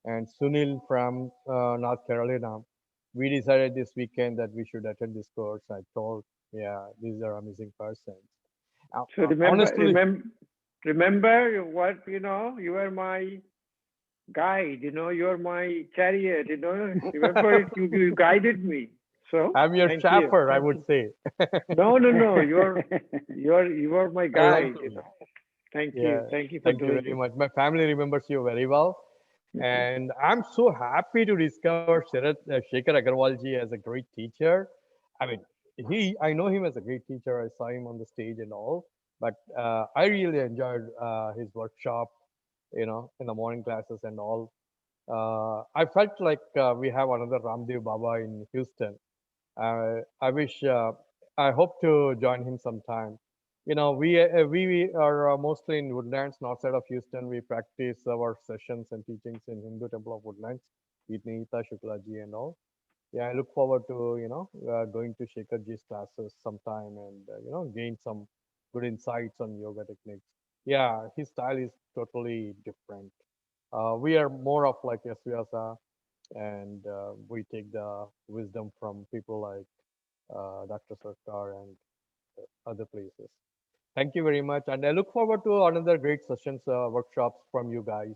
and Sunil from North Carolina, we decided this weekend that we should attend this course. I told, yeah, these are amazing persons. So Honestly, remember what, you are my guide, you're my chariot, remember it, you guided me. So I'm your thank chaper, you. I would say. No, you're my guide, Thank Yeah, you. Thank you for thank you doing very it. much. My family remembers you very well. And I'm so happy to discover Shekhar Agarwalji as a great teacher. I mean, I know him as a great teacher. I saw him on the stage and all, but I really enjoyed his workshop, in the morning classes and all. I felt like we have another Ramdev Baba in Houston. I hope to join him sometime. We are mostly in Woodlands, north side of Houston. We practice our sessions and teachings in Hindu Temple of Woodlands with Nita Shuklaji and all. Yeah, I look forward to, going to Shekharji's classes sometime and, gain some good insights on yoga techniques. Yeah, his style is totally different. We are more of like Yasvyasa, and we take the wisdom from people like Dr. Sarkar and other places. Thank you very much. And I look forward to another great sessions, workshops from you guys.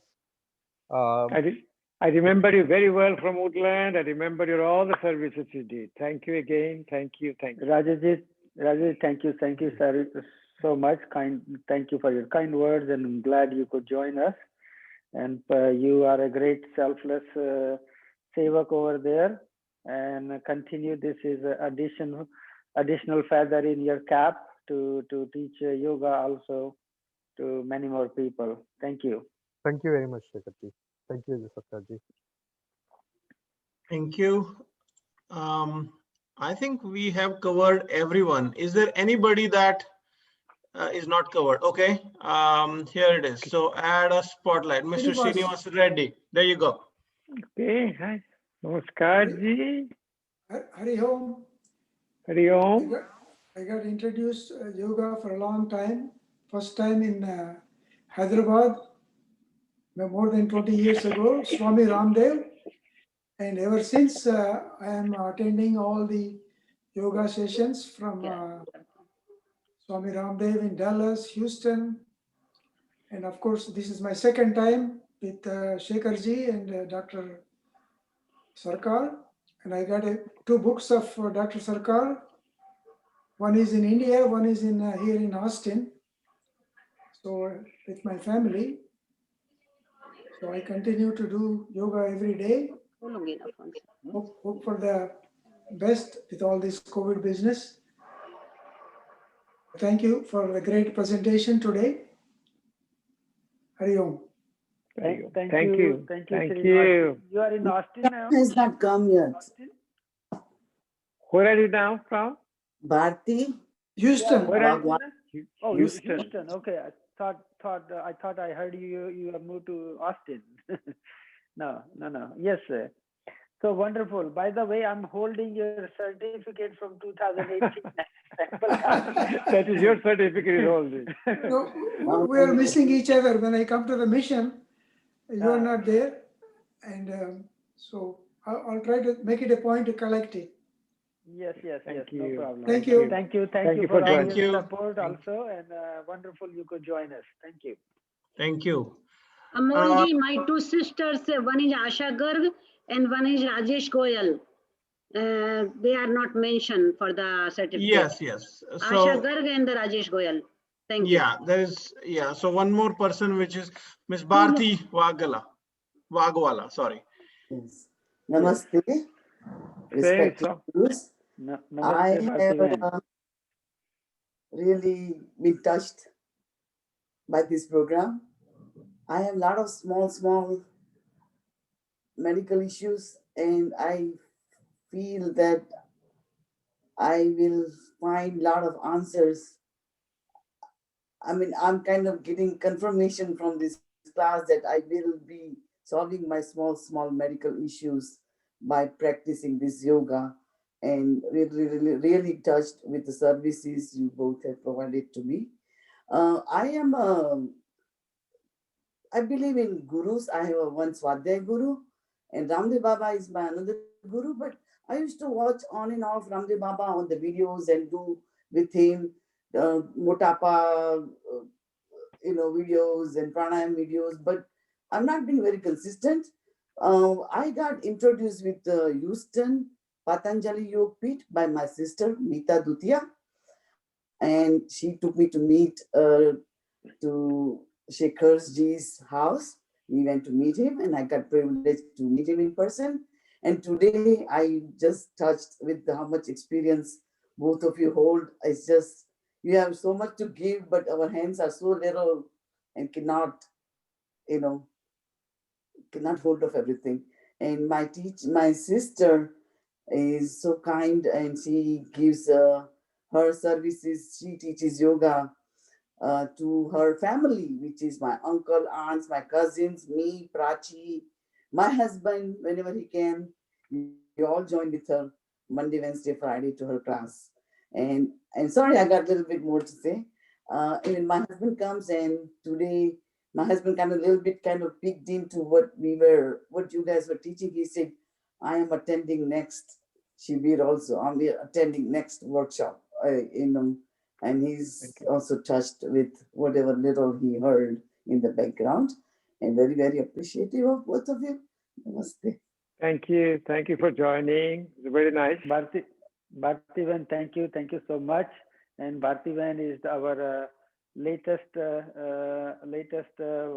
I remember you very well from Woodland. I remember all the services you did. Thank you again. Thank you. Rajesh, thank you, sir, so much. Thank you for your kind words, and I'm glad you could join us. And you are a great selfless sevak over there, and continue. This is an additional feather in your cap to teach yoga also to many more people. Thank you. Thank you very much, Shekharji. Thank you, Sarkarji. Thank you. I think we have covered everyone. Is there anybody that is not covered? Okay, here it is. So add a spotlight. Mr. Srinivas Reddy. There you go. Okay, hi. Namaskar ji. Hari Om. Hari Om. I got introduced yoga for a long time. First time in Hyderabad, more than 20 years ago, Swami Ramdev. And ever since, I am attending all the yoga sessions from Swami Ramdev in Dallas, Houston. And of course, this is my second time with Shekharji and Dr. Sarkar. And I got two books of Dr. Sarkar. One is in India, one is in here in Austin. So with my family. So I continue to do yoga every day. Hope for the best with all this COVID business. Thank you for the great presentation today. Hari Om. Thank you. Thank you. You are in Austin now? Has not come yet. Where are you now from? Bharti. Houston. Where are you? Oh, Houston. Okay, I thought I heard you have moved to Austin. No. Yes, sir. So wonderful. By the way, I'm holding your certificate from 2018. That is your certificate is holding. No, we are missing each other. When I come to the mission, you are not there. And so I'll try to make it a point to collect it. Yes, no problem. Thank you. Thank you for joining. your support also, and wonderful you could join us. Thank you. Thank you. Amolji, my two sisters, one is Asha Garg and one is Rajesh Goyal. They are not mentioned for the certificate. Yes. So, Asha Garg and Rajesh Goyal. Thank you. Yeah, there is. Yeah, so one more person, which is Miss Bharti Wagwala. Sorry. Yes. Namaste. Respected viewers. I have really been touched by this program. I have a lot of small medical issues, and I feel that I will find a lot of answers. I mean, I'm kind of getting confirmation from this class that I will be solving my small medical issues by practicing this yoga. and really touched with the services you both have provided to me. I believe in gurus. I have one Swadhyay guru, and Ramdev Baba is my another guru. But I used to watch on and off Ramdev Baba on the videos and do with him Motapa, videos and pranayam videos. But I've not been very consistent. I got introduced with Houston Patanjali YogPeeth by my sister Meeta Dutia, and she took me to meet to Shekhar's house. We went to meet him, and I got privileged to meet him in person. And today I just touched with how much experience both of you hold. It's just, you have so much to give, but our hands are so little and cannot hold of everything. And my sister is so kind, and she gives her services. She teaches yoga to her family, which is my uncle, aunts, my cousins, me, Prachi, my husband, whenever he can. We all join with her Monday, Wednesday, Friday to her class. And sorry, I got a little bit more to say. And my husband comes, and today my husband kind of peeked into what you guys were teaching. He said, I am attending next Shibir also. I'm attending next workshop, and he's also touched with whatever little he heard in the background, and very, very appreciative of both of you. Namaste. Thank you. Thank you for joining. It's very nice. Bhartivan, thank you so much. And Bhartivan is our latest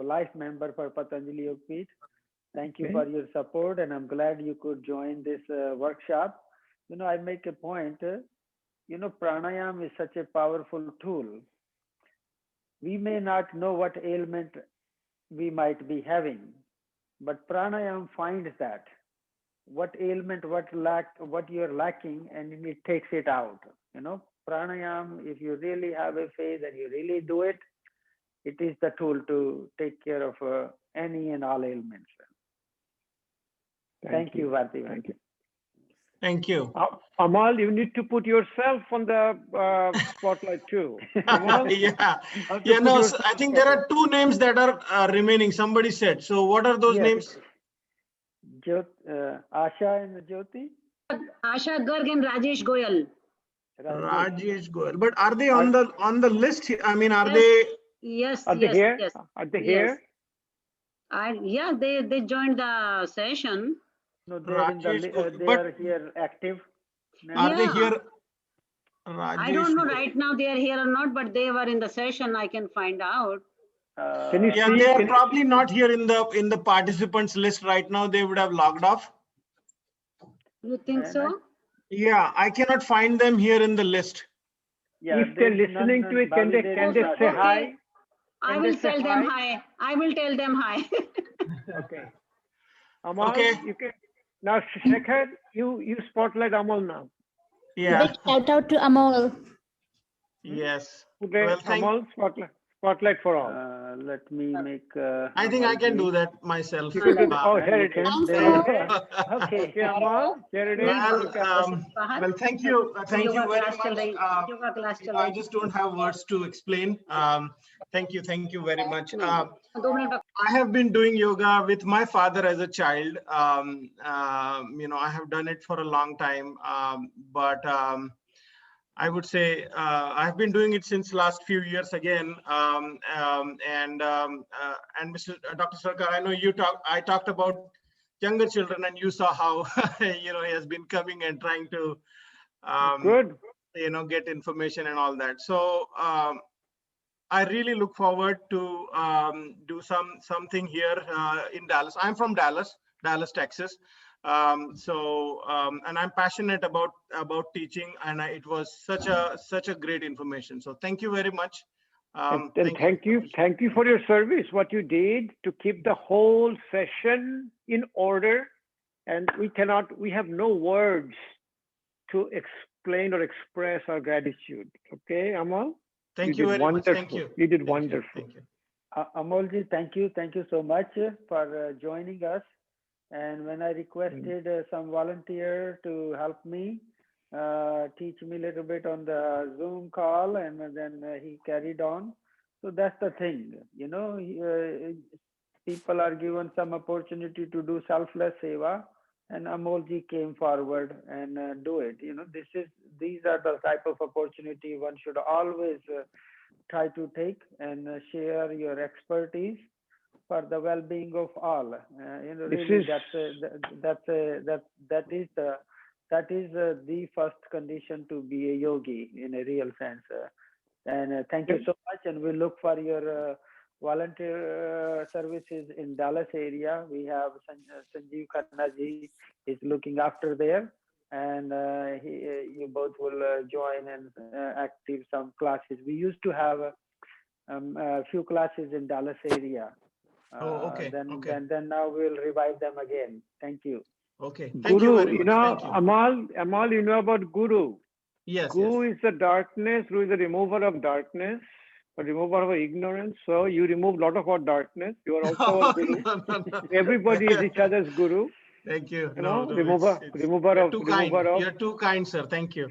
life member for Patanjali YogPeeth. Thank you for your support, and I'm glad you could join this workshop. I make a point. Pranayam is such a powerful tool. We may not know what ailment we might be having, but pranayam finds that what ailment, what you're lacking, and it takes it out. Pranayam, if you really have a faith and you really do it, it is the tool to take care of any and all ailments. Thank you, Bhartivan. Thank you. Thank you. Amal, you need to put yourself on the spotlight too. Amal, yeah. I think there are two names that are remaining. Somebody said. So what are those names? Asha and Jyoti? Asha Garg and Rajesh Goyal. Rajesh Goyal. But are they on the list? I mean, are they? Yes. Are they here? Yes. Are they here? Yeah, they joined the session. No, they are here active. Are they here? Rajesh I don't know right now they are here or not, but they were in the session. I can find out. Can you see? They are probably not here in the participants list right now. They would have logged off. You think so? Yeah, I cannot find them here in the list. Yeah, if they're listening to it, can they say hi? I will tell them hi. I will tell them hi. Okay. Amal, you can now. Shekhar, you spotlight Amal now. Yeah. Big shout out to Amal. Yes. Okay, Well, Amal, spotlight for all. Let me make. I think I can do that myself. You can do that. Oh, here it is. Okay, Amal, here it is. Well, thank you very much. I just don't have words to explain. Thank you very much. I have been doing yoga with my father as a child. I have done it for a long time, but I would say I've been doing it since last few years again. And Mr. Dr. Sarkar, I know I talked about younger children, and you saw how he has been coming and trying to get information and all that. So I really look forward to do something here in Dallas. I'm from Dallas, Texas. And I'm passionate about teaching, and it was such a great information. So thank you very much. Thank you for your service, what you did to keep the whole session in order. And we have no words to explain or express our gratitude. Okay, Amal? Thank you very much. Thank you. You did wonderful. Thank you. Amalji, thank you so much for joining us. And when I requested some volunteer to help me, teach me a little bit on the Zoom call, and then he carried on. So that's the thing, people are given some opportunity to do selfless seva, and Amolji came forward and do it. These are the type of opportunity one should always try to take and share your expertise for the well-being of all. Really, that is the first condition to be a yogi in a real sense. And thank you so much. And we look for your volunteer services in Dallas area. We have Sanjeev Khanna ji is looking after there, and you both will join and active some classes. We used to have a few classes in Dallas area. Then now we'll revive them again. Thank you. Okay. Thank you very much. Thank you. Amal, you know about Guru. Yes. Guru is the darkness. Guru is the remover of darkness, a remover of ignorance. So you remove a lot of our darkness. You are also our Guru. No. Everybody is each other's Guru. Thank you. Remover of. You're too kind, sir. Thank you.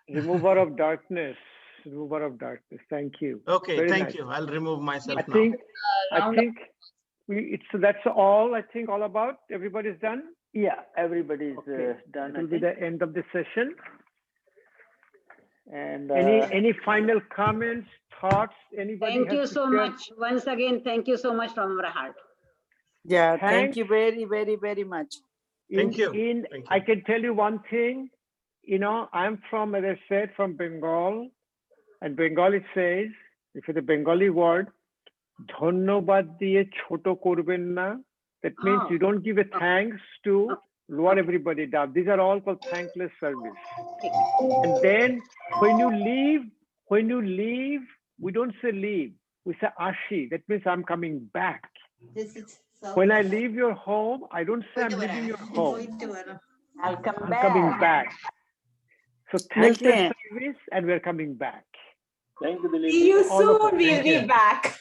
Remover of darkness. Remover of darkness. Thank you. Okay. Very thank nice. you. I'll remove myself I think that's all. I think all about. Everybody's done. Yeah, everybody's done. It will be the end of the session. And any final comments, thoughts? Anybody? Thank you so much. Once again, thank you so much from our heart. Yeah, thank you very, very, very much. Thank you. I can tell you one thing. I'm from, as I said, from Bengal, and Bengali says, if it's a Bengali word, dhanyabad diye choto korben na. That means you don't give a thanks to what everybody does. These are all called thankless service. And then when you leave, we don't say leave. We say ashi. That means I'm coming back. When I leave your home, I don't say I'm leaving your home. I'm coming back. So thankless service, and we're coming back. Thank you, See you soon. We'll be back.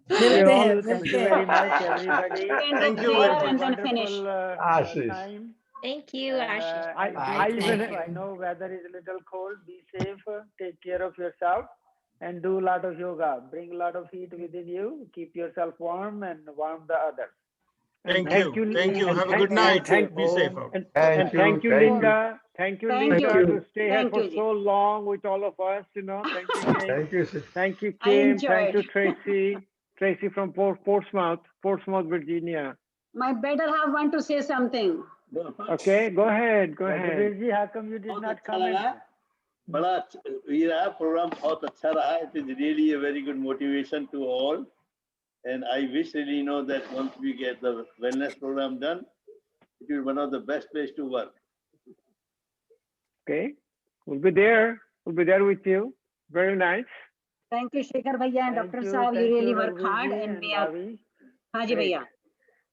Thank you very much, everybody. Thank you very much. And then finish. Time. Thank you, Ashish. I know weather is a little cold. Be safe. Take care of yourself, and do a lot of yoga. Bring a lot of heat within you. Keep yourself warm and warm the others. Thank you. Thank you. Have a good night. Be safe out. And thank you, Linda. Thank you, Linda, to stay here for you. so long with all of us. Thank you, Kim. Thank you. Thank you, Kim. Thank you, Tracy. Tracy from Portsmouth, Virginia. My better half want to say something. Okay, go ahead. How come you did not comment? बड़ा ये रहा program बहुत अच्छा रहा. It is really a very good motivation to all, and I wish really that once we get the wellness program done, it will be one of the best place to work. Okay, we'll be there. We'll be there with you. Very nice. Thank you, Shekhar Bhaiya and Dr. Saab. You really work hard, and we are. Haji Bhaiya.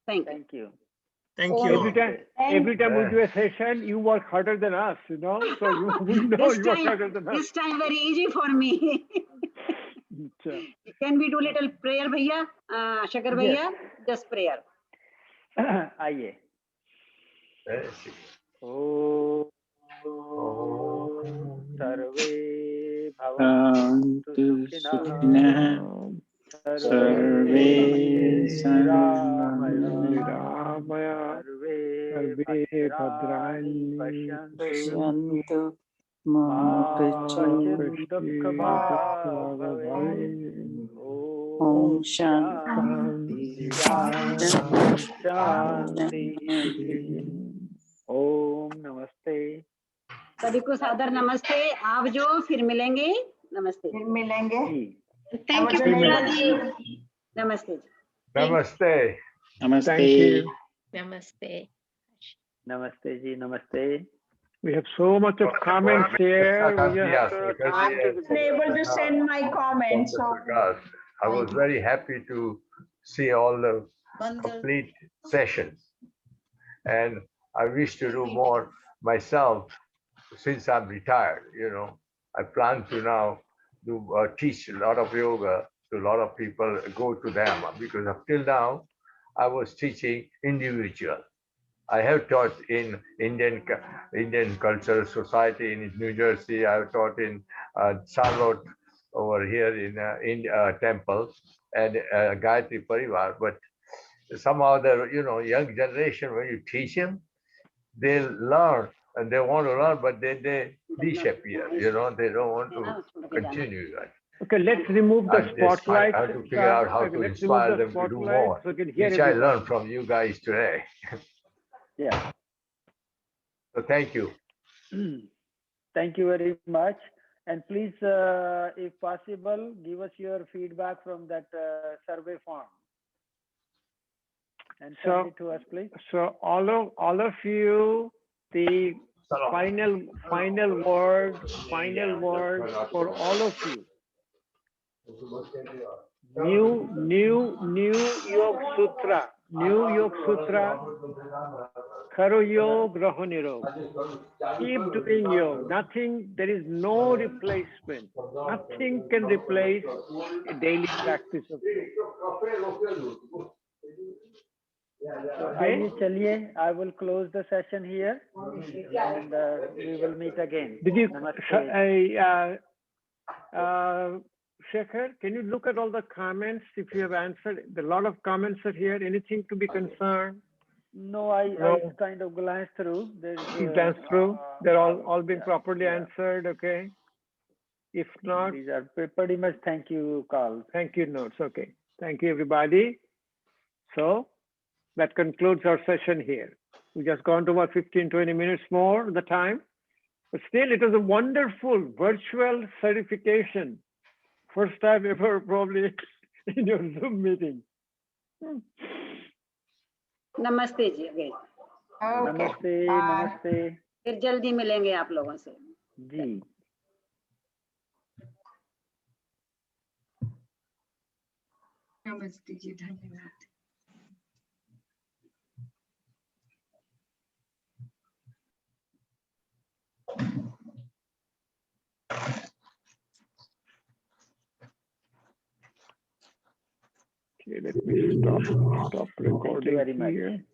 Thank you. Thank you. Every time we do a session, you work harder than us, So we know you work harder than us. This time very easy for me. Can we do little prayer, Bhaiya? Shekhar Bhaiya? Just prayer. Aye. Oh. Sarve bhavantu sukhina sarve ramaya sarve bhadrani pashyantu ma kachit dukkha bhavave. Om Shanti Shanti. Om Namaste. सभी को सादर नमस्ते. आप जो फिर मिलेंगे. नमस्ते. फिर मिलेंगे. Thank you, Namaste. Namaste. Namaste. Thank you. Namaste. Namaste ji. Namaste. We have so much of comments here. We have able to send my comments. I was very happy to see all the complete sessions, and I wish to do more myself since I'm retired. I plan to now teach a lot of yoga to a lot of people, go to them, because up till now I was teaching individual. I have taught in Indian Cultural Society in New Jersey. I have taught in Charlotte over here in Temple and Gayatri Parivar. But somehow the young generation, when you teach them, they learn and they want to learn, but then they disappear. They don't want to continue. Okay, let's remove the spotlight. I have to figure out how to inspire them to do more, which I learned from you guys today. Yeah. So thank you. Thank you very much. And please, if possible, give us your feedback from that survey form. And send it to us, please. So all of you, the final word for all of you. New Yoga Sutra. New Yoga Sutra. Karo Yoga Raho Nirog. Keep doing yoga. Nothing, there is no replacement. Nothing can replace a daily practice of yoga. Okay. I will close the session here and we will meet again. Did you, Namaste. Shekhar, can you look at all the comments if you have answered? A lot of comments are here. Anything to be concerned? No, I kind of glanced through. Glanced through. They're all been properly answered. Okay. If not, these are pretty much thank you calls. Thank you notes. Okay. Thank you, everybody. So that concludes our session here. We just gone to about 15-20 minutes more the time, but still it was a wonderful virtual certification. First time ever probably in your Zoom meeting. नमस्ते जी again. नमस्ते नमस्ते। फिर जल्दी मिलेंगे आप लोगों से। जी। नमस्ते जी, धन्यवाद। Okay, let me stop recording. Thank you very much. Here.